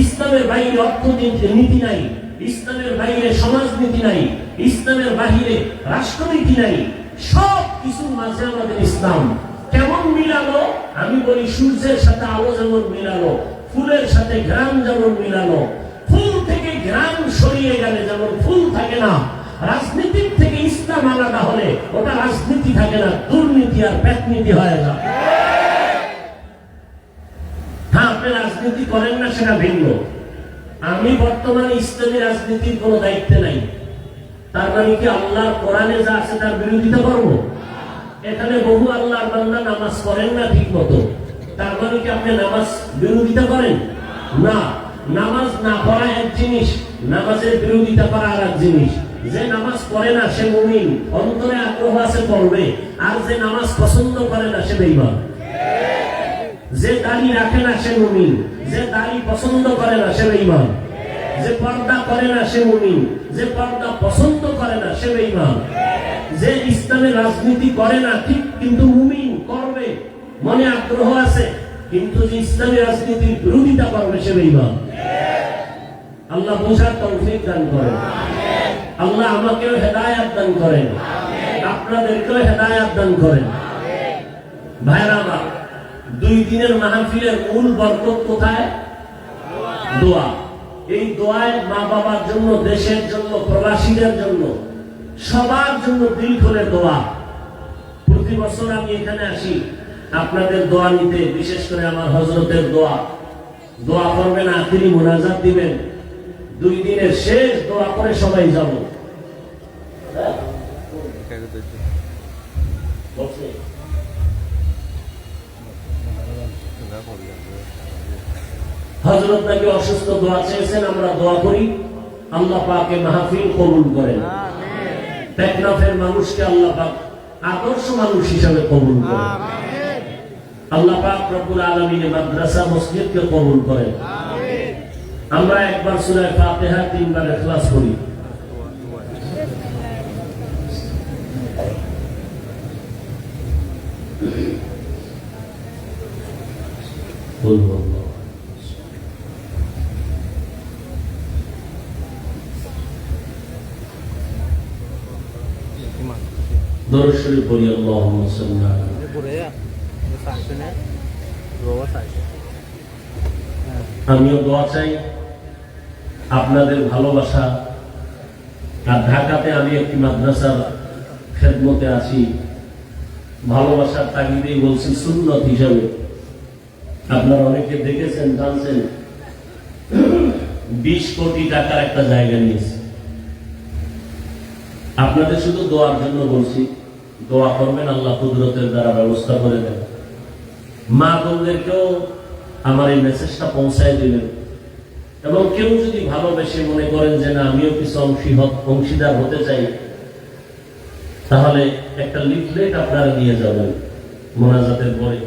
ইসলামের বাইরে অর্থনীতি নাই, ইসলামের বাইরে সমাজনীতি নাই, ইসলামের বাইরে রাষ্ট্রনীতি নাই। সব কিছুর মাঝে আমাদের ইসলাম। কেমন মিলালো? আমি বলি সূর্যের সাথে আলো যেমন মিলালো, ফুলের সাথে ঘ্রাণ যেমন মিলানো, ফুল থেকে ঘ্রাণ সরিয়ে গেলে যেমন ফুল থাকে না, রাজনীতির থেকে ইসলাম আলাদা হলে ওটা রাজনীতি থাকে না, দুর্নীতি আর পেটনীতি হয়ে যায়। হ্যাঁ, আপনি রাজনীতি করেন না সেটা ভিন্ন। আমি বর্তমানে ইসলামী রাজনীতির কোন দায়িত্বে নাই। তার মানে কি আল্লাহর কোরআনে যা আছে তার বিরোধিতা করব? এখানে বহু আল্লাহর বান্দা নামাজ পড়েন না ঠিক মতো, তার মানে কি আপনি নামাজ বিরোধিতা করেন? না, নামাজ না পড়া এক জিনিস, নামাজের বিরোধিতা করা আর এক জিনিস। যে নামাজ পড়ে না সে মুমিন, অন্তরে আগ্রহ আছে পড়বে, আর যে নামাজ পছন্দ করে না সে বেঈমান। যে দাড়ি রাখে না সে মুমিন, যে দাড়ি পছন্দ করে না সে বেঈমান। যে পর্দা করে না সে মুমিন, যে পর্দা পছন্দ করে না সে বেঈমান। যে ইসলামের রাজনীতি করে না ঠিক কিন্তু মুমিন, করবে, মনে আগ্রহ আছে, কিন্তু যে ইসলামী রাজনীতির বিরোধিতা করবে সে বেঈমান। আল্লাহ বোঝার তৌফিক দান করেন। আল্লাহ আমাকেও হেদায়েত দান করেন, আপনাদেরকেও হেদায়েত দান করেন। ভাইরা আমার, 2 দিনের মাহফিলের মূল বরকত কোথায়? দোয়া। এই দোয়ায় মা বাবার জন্য, দেশের জন্য, প্রবাসীদের জন্য, সবার জন্য দিল খুলে দোয়া। প্রতি বছর আমি এখানে আসি আপনাদের দোয়া নিতে, বিশেষ করে আমার হযরতের দোয়া। দোয়া করবেন, আখিরি মুনাজাত দিবেন, 2 দিনের শেষ দোয়া করে সবাই যাব। হযরত নাকি অসুস্থ, দোয়া চেয়েছেন, আমরা দোয়া করি আল্লাহ পাকে মাহফিল কবুল করেন। টেকনাফের মানুষকে আল্লাহ পাক আদর্শ মানুষ হিসাবে কবুল করেন। আল্লাহ পাক রব্বুল আলামিন মাদ্রাসা মসজিদকে কবুল করেন। আমরা একবার সূরা ফাতিহা 3 বার ইখলাস করি। দরুদ শরীফ পড়ি। আল্লাহুম্মা সাল্লি আলা আমিও দোয়া চাই, আপনাদের ভালোবাসা। আর ঢাকাতে আমি একটি মাদ্রাসার খেদমতে আছি, ভালোবাসার তাগিদেই বলছি, সুন্নত হিসাবে। আপনারা অনেকে দেখেছেন, জানছেন 20 কোটি টাকার একটা জায়গা নিয়েছে। আপনাদের শুধু দোয়ার জন্য বলছি, দোয়া করবেন, আল্লাহ কুদরতের দ্বারা ব্যবস্থা করে দেন। মা বোনদেরকেও আমার এই মেসেজটা পৌঁছায় দিবেন। এবং কেউ যদি ভালোবেসে মনে করেন যে না আমিও কিছু অংশীদার হতে চাই, তাহলে একটা লিফলেট আপনারা নিয়ে যাবেন মোনাজাতের পরে।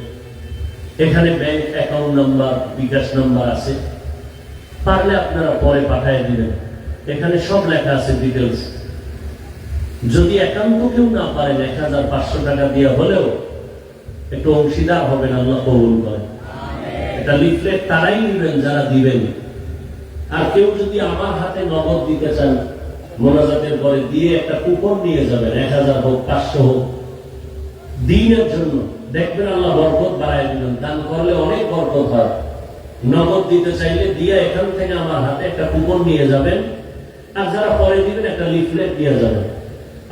এখানে ব্যাংক অ্যাকাউন্ট নাম্বার, বিকাশ নাম্বার আছে, পারলে আপনারা পরে পাঠিয়ে দিবেন। এখানে সব লেখা আছে, ডিটেলস। যদি একান্ত কেউ না পারেন 1500 টাকা দিয়ে হলেও একটু অংশীদার হবেন, আল্লাহ কবুল করেন। এটা লিফলেট তারাই নেবেন যারা দিবেন। আর কেউ যদি আমার হাতে নগদ দিতে চান, মোনাজাতের পরে দিয়ে একটা কুপন নিয়ে যাবেন, 1000 হোক 500 হোক, দিনের জন্য। দেখবেন আল্লাহ বরকত বাড়ায় দিবেন। দান করলে অনেক বরকত হয়। নগদ দিতে চাইলে দিয়ে এখান থেকে আমার হাতে একটা কুপন নিয়ে যাবেন, আর যারা পরে দিবেন একটা লিফলেট নিয়ে যাবেন।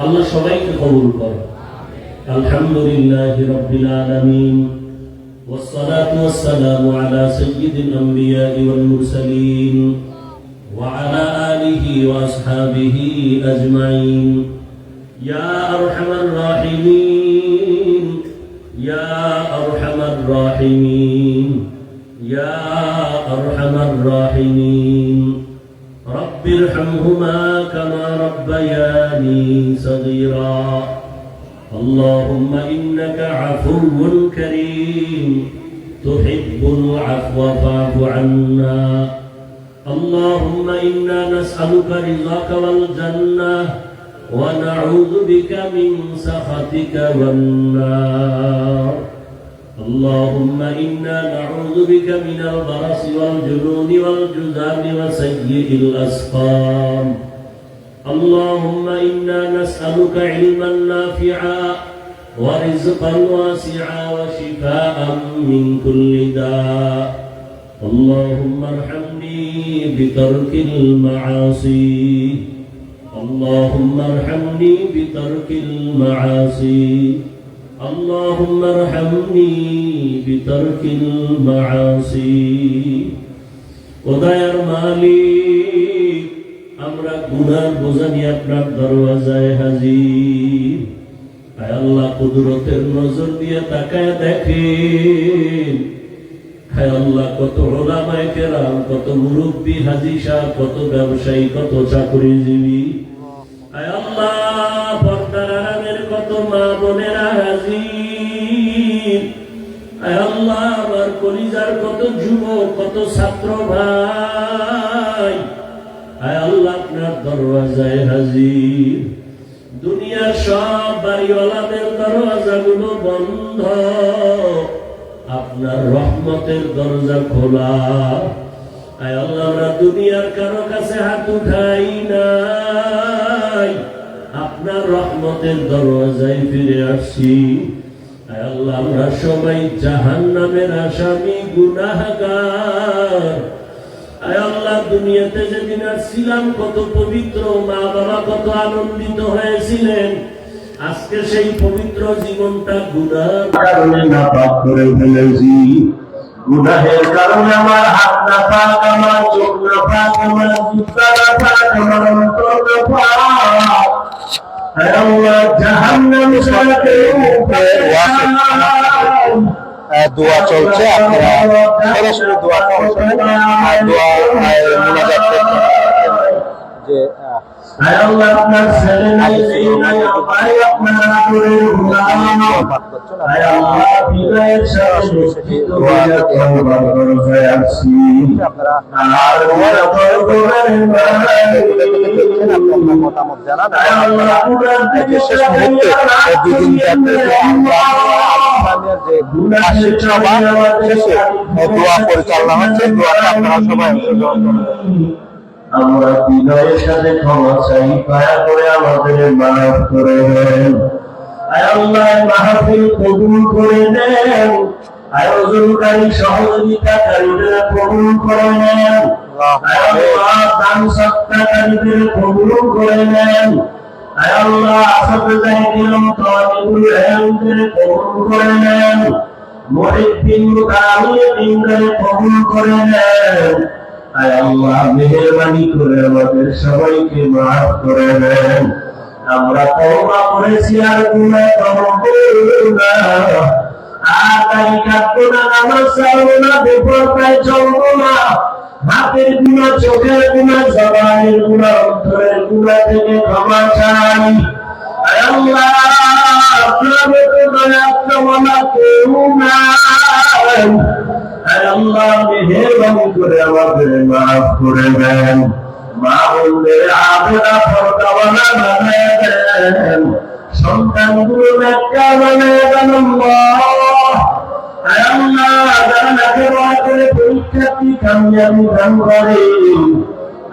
আল্লাহ সবাইকে কবুল করে। الحمد لله رب العالمين والصلاة والسلام على سيد الأنبياء والمرسلين وعلى آله وأصحابه أجمعين يا أرحم الراحمين يا أرحم الراحمين يا أرحم الراحمين رب ارحمهما كما ربياني صغيرا اللهم إنك عفو كريم تحب العفو فاعف عنا اللهم إنا نسألك رضاك والجنة ونعوذ بك من سخطك والنار اللهم إنا نعوذ بك من البرص والجنون والجذام وسيء الأسقام اللهم إنا نسألك علما نافعا ورزقا واسعا وشفاء من كل داء اللهم ارحمني بترك المعاصي اللهم ارحمني بترك المعاصي اللهم ارحمني بترك المعاصي ওদায়ার মালিক আমরা গুনার বোঝা নিয়ে আপনার দরওয়াজায় হাজির আয় আল্লাহ কুদরতের নজর দিয়ে তাকায় দেখেন হায় আল্লাহ কত উলামায়ে কেরাম কত মুরব্বি হাজী সাহেব কত ব্যবসায়ী কত চাকরিজীবী আয় আল্লাহ পর্দার আড়ালের কত মা বোনেরা হাজির আয় আল্লাহ আমার কলিজার কত যুবক কত ছাত্র ভাই আয় আল্লাহ আপনার দরওয়াজায় হাজির দুনিয়ার সব বাড়িওয়ালাদের দরওয়াজাগুলো বন্ধ আপনার রহমতের দরজা খোলা আয় আল্লাহ আমরা দুনিয়ার কারো কাছে হাত উঠাই নাই আপনার রহমতের দরওয়াজায় ফিরে আসছি আয় আল্লাহ আমরা সবাই জাহান্নামের আসামি গুনাহগার আয় আল্লাহ দুনিয়াতে যেদিন আসছিলাম কত পবিত্র মা বাবা কত আনন্দিত হয়েছিলেন আজকে সেই পবিত্র জীবনটা গুনাহের কারণে নাপাক করে ফেলেছি গুনাহের কারণে আমার হাত নাপাক আমার চোখ নাপাক আমার জুতা নাপাক আমার অন্তর নাপাক আয় আল্লাহ জাহান্নাম সাথে দোয়া চলছে আপনারা সরাসরি দোয়া করছেন দোয়া মুনাজাত করছেন যে আল্লাহ আপনার ছেলে নাই নাই ভাই আপনারা করে আল্লাহ বিদায়ের সাথে নিশ্চিত হয়ে তওবা করে আসছি আপনারা আর ওয়া করেন আপনার মতামত জানান আল্লাহ আপনার দিকে শেষ মুহূর্তে দুদিন যে শেষে দোয়া পরিচালনা হচ্ছে দোয়াটা আপনারা সবাই অংশগ্রহণ করবেন আমরা বিনয়ের সাথে ক্ষমা চাই দয়া করে আমাদের মাফ করে দেন আয় আল্লাহ মাহফিল কবুল করে নেন আয়োজনকারী সহযোগিতাকারীদের কবুল করে নেন আয় আল্লাহ দান সৎকারীদের কবুল করে নেন আয় আল্লাহ আসসালামু তাআলিবুল ইলমদের কবুল করে নেন মুহিদ্দিন মুতাআল্লিমদের কবুল করে নেন আয় আল্লাহ মেহেরবানি করে আমাদের সবাইকে মাফ করে দেন আমরা তওবা করেছি আর গুনাহ করব না আর তাই কাটবো না নামাজ ছাড়বো না বেপরদায় চলবো না হাতের গুনাহ চোখের গুনাহ জবানের গুনাহ অন্তরের গুনাহ থেকে ক্ষমা চাই আয় আল্লাহ আপনার মতো দয়াওয়ালা কেউ নাই আল্লাহ মেহেরবানি করে আমাদের মাফ করে দেন মা বোনদের আবেদা ফরদাওয়ালা বানিয়ে দেন সন্তানগুলো নেককার বানিয়ে দেন আল্লাহ যারা লেখাপড়া করে পরীক্ষার্থী কামিয়াবি দান করে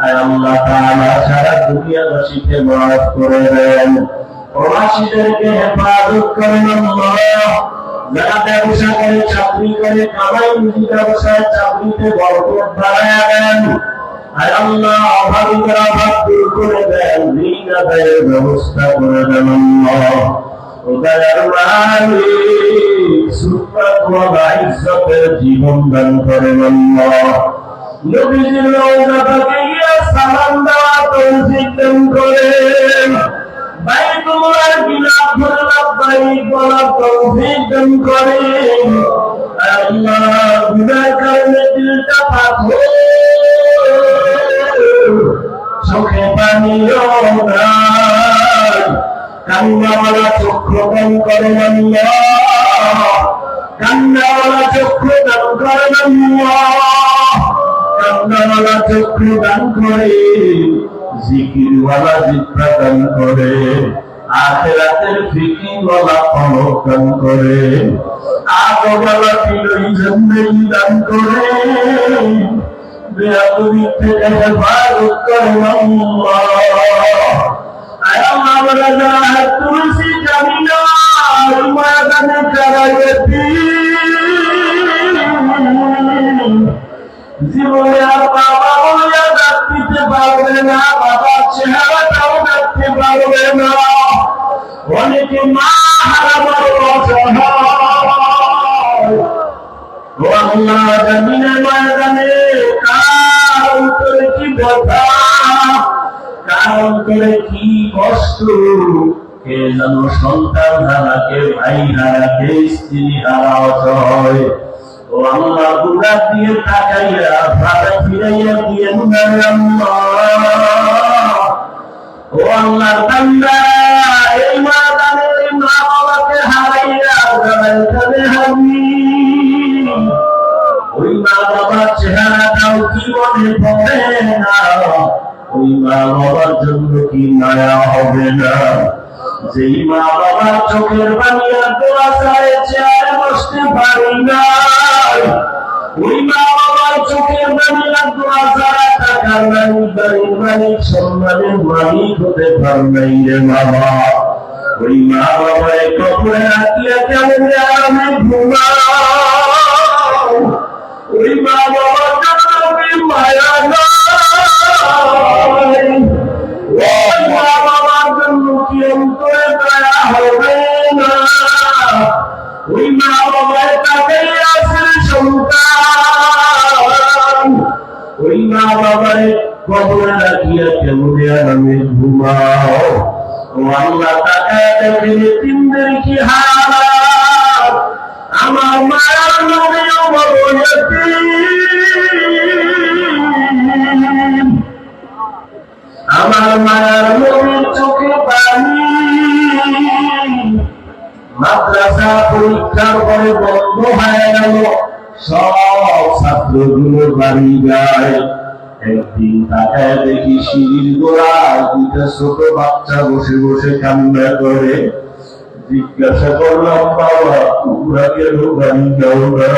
আল্লাহ তাআলা সারা দুনিয়াবাসীকে মাফ করে দেন প্রবাসীদেরকে হেফাজত করেন আল্লাহ যারা ব্যবসা করে চাকরি করে কামাই রুজি ব্যবসায় চাকরিতে বরকত বাড়ায় দেন আয় আল্লাহ অভাবীদের অভাব দূর করে দেন ঋণ আদায়ের ব্যবস্থা করে দেন আল্লাহ ও দয়ার মালিক সুপ্রাতওয়ালা ইজ্জতের জীবন দান করেন আল্লাহ। নবীজির রওজা থেকে গিয়ে সালাম দেওয়া তৌফিক দান করেন। বাইতুল্লাহর গিলাফ ধরে লাব্বাইক বলা তৌফিক দান করেন। আল্লাহ গুনাহের কারণে দিলটা পাথর, চোখে পানিও নাই, কান্নাওয়ালা চক্ষু দান করেন আল্লাহ, কান্নাওয়ালা চক্ষু দান করেন আল্লাহ, কান্নাওয়ালা চক্ষু দান করে, জিকিরওয়ালা জিহ্বা দান করে, আখিরাতের ফিকিরওয়ালা কলব দান করে, আগওয়ালা দিলই জিন্দেগি দান করে, বেয়াদবি থেকে হেফাজত করেন আল্লাহ। আয় আল্লাহ আমরা যারা তুলসী জামিনার ময়দানে দাঁড়াইছি, জীবনে আর বাবা বলিয়া ডাক দিতে পারবে না, বাবার চেহারাটাও দেখতে পারবে না, অনেকে মা হারাবার অসহায়। ও আল্লাহ জামিনের ময়দানে কার অন্তরে কি ব্যথা, কার অন্তরে কি কষ্ট, কে যেন সন্তান হারা, কে ভাই হারা, কে স্ত্রী হারা অসহায়। ও আল্লাহ গুনাহ দিয়ে তাকাইয়া ভাবে ফিরাইয়া দিয়েন না আল্লাহ। ও আল্লাহর বান্দা এই ময়দানে মা বাবাকে হারাইয়া যারা এখানে হাজির, ওই মা বাবার চেহারাটাও কি মনে পড়ে না, ওই মা বাবার জন্য কি মায়া হবে না, যেই মা বাবার চোখের পানি আর দোয়া চাইছে আর বসতে পারি না, ওই মা বাবার চোখের পানি আর দোয়া ছাড়া টাকার মালিক, বাড়ির মালিক, সম্মানের মালিক হতে পার নাই রে বাবা। ওই মা বাবার কবরে রাখিয়া কেমন আরামে ঘুমাও, ওই মা বাবার জন্য মায়া নাই, ওই মা বাবার জন্য কি অন্তরে দয়া হবে না, ওই মা বাবার কাছে আছে সন্তান, ওই মা বাবার কবরে রাখিয়া কেমন আরামে ঘুমাও। ও আল্লাহ তাকায় দেখেন এতিমদের কি হালাত, আমার মায়ের নবীও বড় এতিম, আমার মায়ের নবীর চোখে পানি, মাদ্রাসা পরীক্ষার পরে বন্ধ হয়ে গেল, সব ছাত্রগুলো বাড়ি যায়। একদিন তাকায় দেখি সিঁড়ির গোড়ায় দুইটা ছোট বাচ্চা বসে বসে কান্না করে। জিজ্ঞাসা করলাম, বাবা তোমরা কেন বাড়ি যাও না?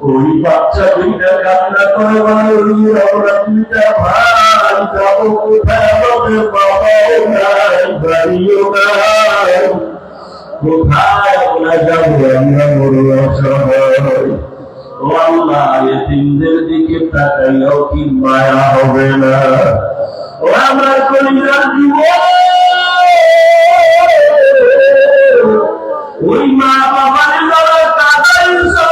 ওই বাচ্চা দুইটা কান্না করে বলে, ওই আমরা দুইটা ভাই যাবো কোথায়, আমাদের বাবাও নাই বাড়িও নাই, কোথায় আমরা যাবো, আমরা বড় অসহায়। ও আল্লাহ এতিমদের দিকে তাকাইয়াও কি মায়া হবে না? ও আমার কলিজার জীবন, ওই মা বাবার যারা কাঁদাইছো,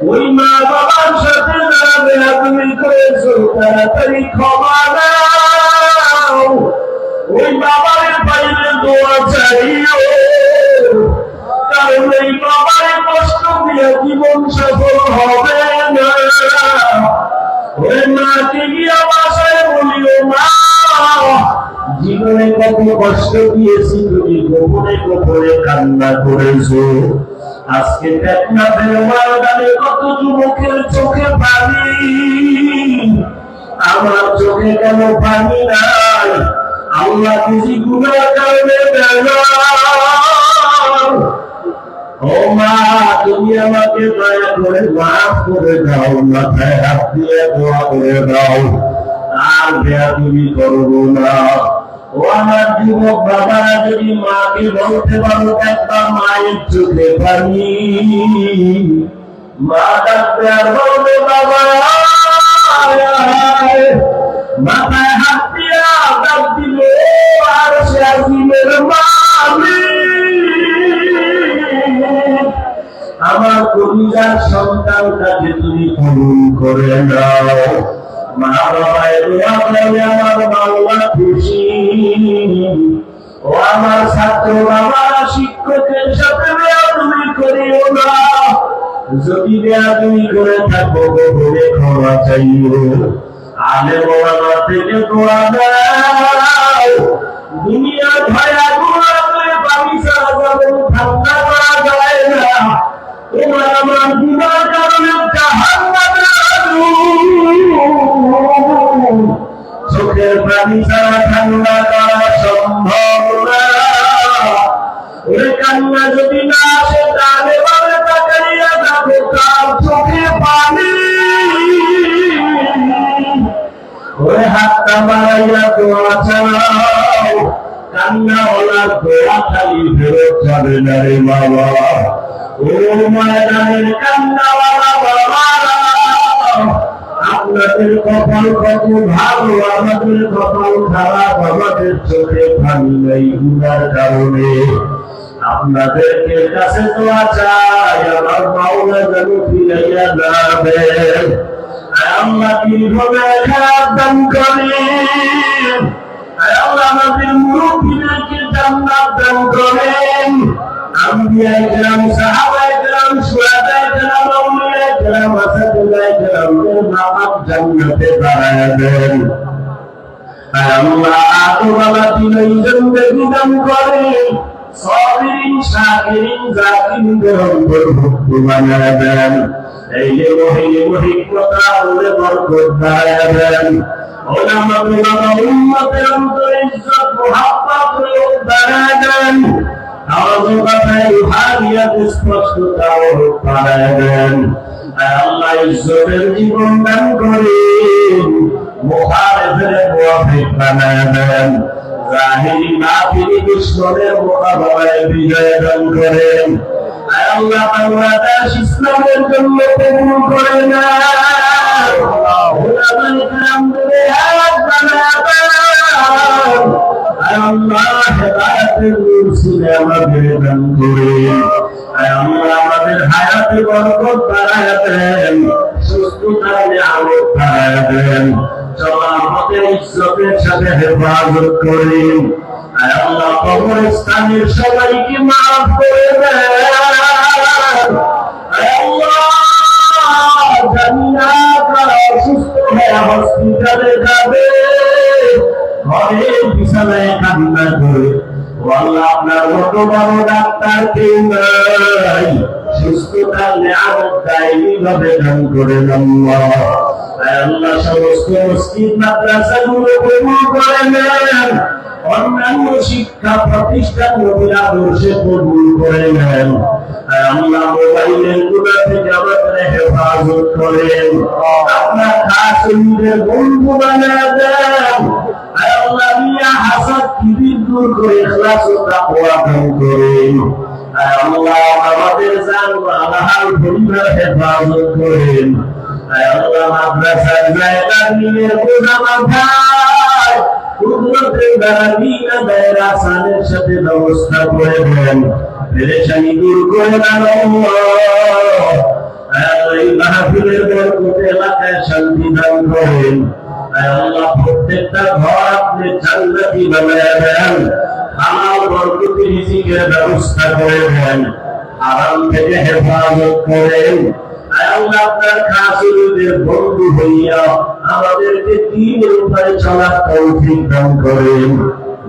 ওই মা বাবার সাথে যারা বেয়াদবি করেছো, তাড়াতাড়ি ক্ষমা নাও, ওই বাবার বাইরে দোয়া চাইও, কারণ এই বাবার কষ্ট দিয়ে জীবন সফল হবে না। ওই মাকে গিয়া বাসায় বলিও, মা জীবনে কত কষ্ট দিয়েছি, তুমি গোপনে গোপনে কান্না করেছো, আজকে টেকনাফের ময়দানে কত যুবকের চোখে পানি, আমার চোখে কেন পানি নাই? আল্লাহ কিছু গুনার কারণে ও মা তুমি আমাকে দয়া করে মাফ করে দাও, মাথায় হাত দিয়ে দোয়া করে দাও, আর বেয়াদবি করবো না। ও আমার যুবক বাবারা যদি মাকে বলতে পারো একবার মায়ের চোখে পানি, মা ডাকতে আর বলবে বাবা, মাথায় হাত দিয়ে ডাক দিল আর সে আসিমের মালিক দাও। মা বাবায় দোয়া করলে আমার মাওলা খুশি। ও আমার ছাত্র বাবা, শিক্ষকের সাথে বেয়াদবি করিও না। যদি বেয়াদবি করে থাকো বলে ক্ষমা চাইও। আলে মোলামা থেকে দোয়া দাও। দুনিয়ার ভয়া গুণাতে পানি ছাড়া যাবে, ঠান্ডা করা যায় না। তোমার আমার গুণার কারণে জাহান্নামের আগুন। চোখের পানি ছাড়া ঠান্ডা করা সম্ভব না। ওই কান্না যদি না আসে তাহলে বলে তাকাইয়া যাবো তার চোখে পানি। ওই হাতটা বাড়াইয়া দোয়া চালাও। কান্না ওনার দোয়া খালি ফেরত যাবে না রে বাবা। ও ময়দানের কান্নাওয়ালা বাবা, আপনাদের কপাল কত ভালো, আমাদের কপাল খারাপ। আমাদের চোখে পানি নেই গুনার কারণে। আপনাদেরকে কাছে দোয়া চাই, আমার মাওলা যেন ফিরাইয়া যাবেন। আল্লাহ দীর্ঘমেয়াদী হায়াত দান করেন। আল্লাহ আমাদের মুরব্বিদেরকে জান্নাত দান করেন। আম্বিয়ায়ে কেরাম, সাহাবায়ে কেরাম, শুহাদায়ে কেরাম, আউলিয়ায়ে কেরাম, আসাদুল্লাহে কেরামদের মাকাম জান্নাতে বাড়ায়া দেন। আল্লাহ আদুওয়ালা দিনের জিন্দেগি দান করেন। সাবিরিন, শাকিরিন, জাকিরিনদের অন্তর্ভুক্ত বানায়া দেন। এই যে হিকমত আমলে বরকত বাড়ায়া দেন। ওলামা উলামা উম্মতের অন্তরে ইজ্জত মুহাব্বত বাড়ায়া দেন। আওয়াজ কথায় রুহানিয়াত স্পষ্টতা বাড়ায়া দেন। আল্লাহ ইজ্জতের জীবন দান করেন। মুখালিফের মুওয়াফিক বানায়া দেন। জাহিরি বাতিনি দুশমনের মোকাবেলায় বিজয় দান করেন। আল্লাহ বাংলাদেশ ইসলামের জন্য কবুল করে নেন। উলামায়ে কেরামদের হায়াত বাড়ায়া দেন। আল্লাহ হেদায়েতের নূর ছিনে আমাদের দান করেন। আল্লাহ আমাদের হায়াতে বরকত বাড়ায়া দেন। সুস্থতার নিয়ামত বাড়ায়া দেন। চলার পথে ইজ্জতের সাথে হেফাজত করেন। আল্লাহ কবরস্থানের সবাইকে মাফ করে দেন। আল্লাহ জান্নাত অসুস্থ হয়ে হসপিটালে যাবে, ঘরে বিছানায় কান্না করে। আল্লাহ আপনার মতো বড় ডাক্তার কেউ নাই। সুস্থতার নিয়ামত দায়ী ভাবে দান করেন আল্লাহ। আল্লাহ সমস্ত মসজিদ মাদ্রাসাগুলো কবুল করে নেন। অন্যান্য শিক্ষা প্রতিষ্ঠান নবীর আদর্শে কবুল করে নেন। আল্লাহ মোবাইলের গুনাহ থেকে আমাদের হেফাজত করেন। আপনার খাস উম্মতের বন্ধু বানায়া দেন। আল্লাহ মিয়া হাসাদ কিবির দূর করে ইখলাস ও তাকওয়া দান করেন। আল্লাহ আমাদের জান ও আল্লাহর পরিবার হেফাজত করেন। আল্লাহ মাদ্রাসার জায়গা দিনের বোঝা মাথায় কুদরতের দ্বারা বিনা দায়ের আসানের সাথে ব্যবস্থা করে দেন। পেরেশানি দূর করে দেন আল্লাহ। এই মাহফিলের বরকতে এলাকায় শান্তি দান করেন। আল্লাহ প্রত্যেকটা ঘর আপনি জান্নাতি বানায়া দেন। হালাল বরকতি রিজিকের ব্যবস্থা করে দেন। হারাম থেকে হেফাজত করেন। আল্লাহ আপনার খাসুলদের বন্ধু হইয়া আমাদেরকে দ্বীনের উপরে চলার তৌফিক দান করেন।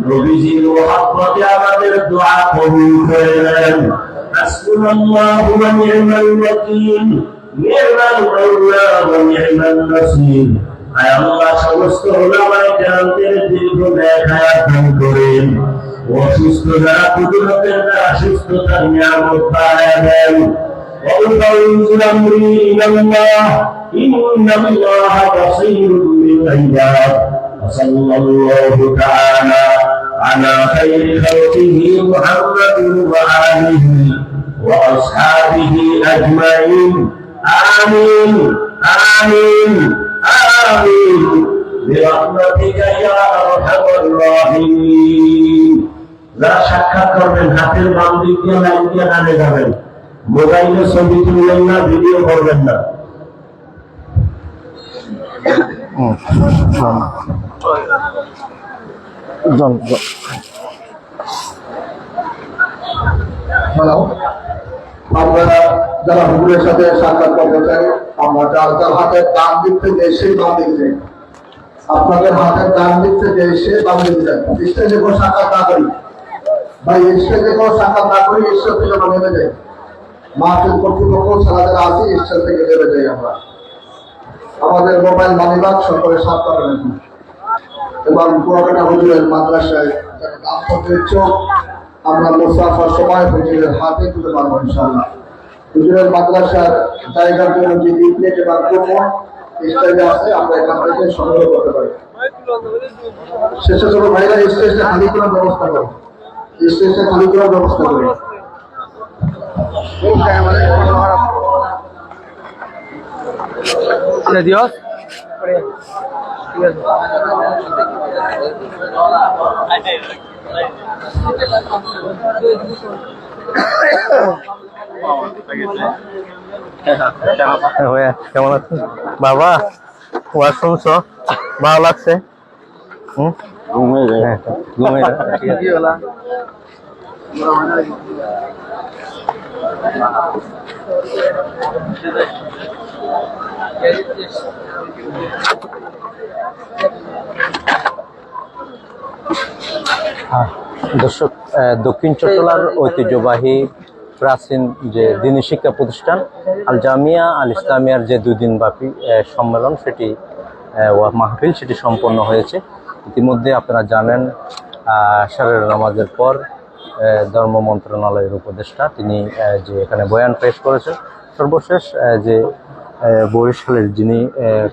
নবীজির মুহাব্বতে আমাদের দোয়া কবুল করে নেন। হাসবুনাল্লাহু ওয়া নি'মাল ওয়াকিল, নি'মাল মাওলা ওয়া নি'মান নাসির। আল্লাহ সমস্ত উলামায়ে কেরামদের দীর্ঘায়ু হায়াত দান করেন। অসুস্থ যারা কুদরতের দ্বারা সুস্থতার নিয়ামত বাড়ায়া দেন। وَأُفَوِّضُ أَمْرِي إِلَى اللَّهِ إِنَّ اللَّهَ بَصِيرٌ بِالْعِبَادِ وصلى الله تعالى على خير خلقه محمد وآله وأصحابه أجمعين آمين آمين آمين برحمتك يا أرحم الراحمين যারা সাক্ষাৎ করবেন হাতের বাম দিক দিয়ে লাইন দিয়ে ডানে যাবেন। মোবাইলে ছবি তুলবেন না, ভিডিও করবেন না। হ্যালো, আমরা যারা হুজুরের সাথে সাক্ষাৎ করতে চাই, আমরা যার যার হাতের ডান দিক থেকে এসে বাম দিকে যাই। আপনাদের হাতের ডান দিক থেকে এসে বাম দিকে যাই। স্টেজে কোনো সাক্ষাৎ না করি ভাই, স্টেজে কোনো সাক্ষাৎ না করি, স্টেজ থেকে আমরা নেমে যাই। মাহফিল কর্তৃপক্ষ ছাড়া যারা আছি স্টেজ থেকে নেমে যাই আমরা। আমাদের মোবাইল মানিব্যাগ সকলে সাথ পাবেন এবং কুয়াকাটা হুজুরের মাদ্রাসায় যারা দান করতে ইচ্ছুক, আমরা মুসাফার সময় হুজুরের হাতে তুলে পারবো ইনশাআল্লাহ। হুজুরের মাদ্রাসার জায়গার জন্য যে লিফলেট এবং কুপন স্টেজে আছে, আমরা এখান থেকে সংগ্রহ করতে পারি। শেষে ছোট ভাইরা স্টেজটা খালি করার ব্যবস্থা করো, স্টেজটা খালি করার ব্যবস্থা করো। Dios. কেমন আছেন বাবা? ওয়াজ শুনছো? ভালো লাগছে? ঘুমে দর্শক, দক্ষিণ চট্টলার ঐতিহ্যবাহী প্রাচীন যে দিনী শিক্ষা প্রতিষ্ঠান আল জামিয়া আল ইসলামিয়ার যে 2 দিন ব্যাপী সম্মেলন, সেটি মাহফিল সেটি সম্পন্ন হয়েছে। ইতিমধ্যে আপনারা জানেন, শারের নামাজের পর ধর্ম মন্ত্রণালয়ের উপদেষ্টা তিনি যে এখানে বয়ান পেশ করেছেন। সর্বশেষ যে বরিশালের যিনি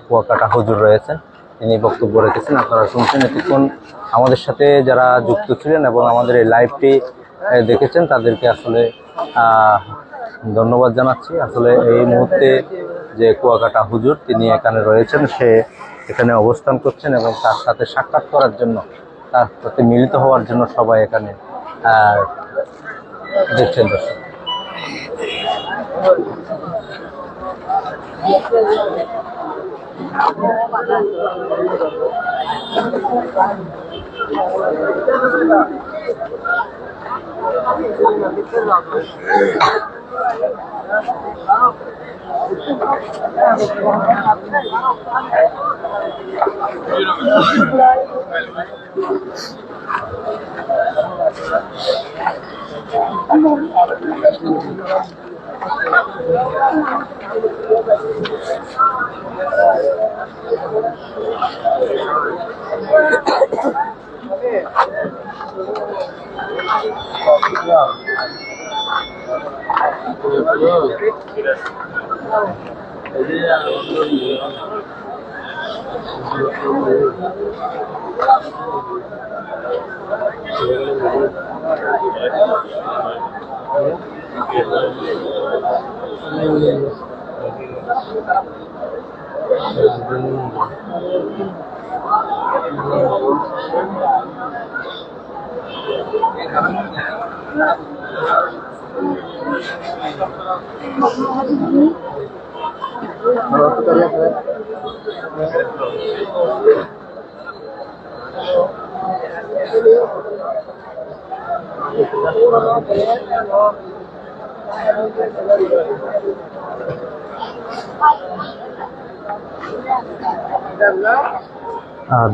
কুয়াকাটা হুজুর রয়েছেন, তিনি বক্তব্য রেখেছেন। আপনারা শুনছেন। এতক্ষণ আমাদের সাথে যারা যুক্ত ছিলেন এবং আমাদের এই লাইভটি দেখেছেন, তাদেরকে আসলে ধন্যবাদ জানাচ্ছি। আসলে এই মুহূর্তে যে কুয়াকাটা হুজুর তিনি এখানে রয়েছেন, সে এখানে অবস্থান করছেন এবং তার সাথে সাক্ষাৎ করার জন্য, তার সাথে মিলিত হওয়ার জন্য সবাই এখানে দেখছেন। দর্শক,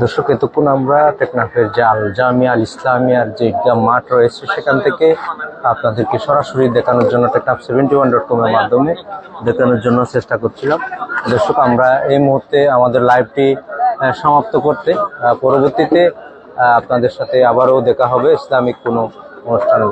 দর্শক, এতক্ষণ আমরা টেকনাফের যে আল জামিয়া আল ইসলামিয়ার যে ঈদগাহ মাঠ রয়েছে, সেখান থেকে আপনাদেরকে সরাসরি দেখানোর জন্য টেকনাফ 71.com এর মাধ্যমে দেখানোর জন্য চেষ্টা করছিলাম। দর্শক, আমরা এই মুহূর্তে আমাদের লাইভটি সমাপ্ত করতে, পরবর্তীতে আপনাদের সাথে আবারও দেখা হবে ইসলামিক কোনো অনুষ্ঠানে।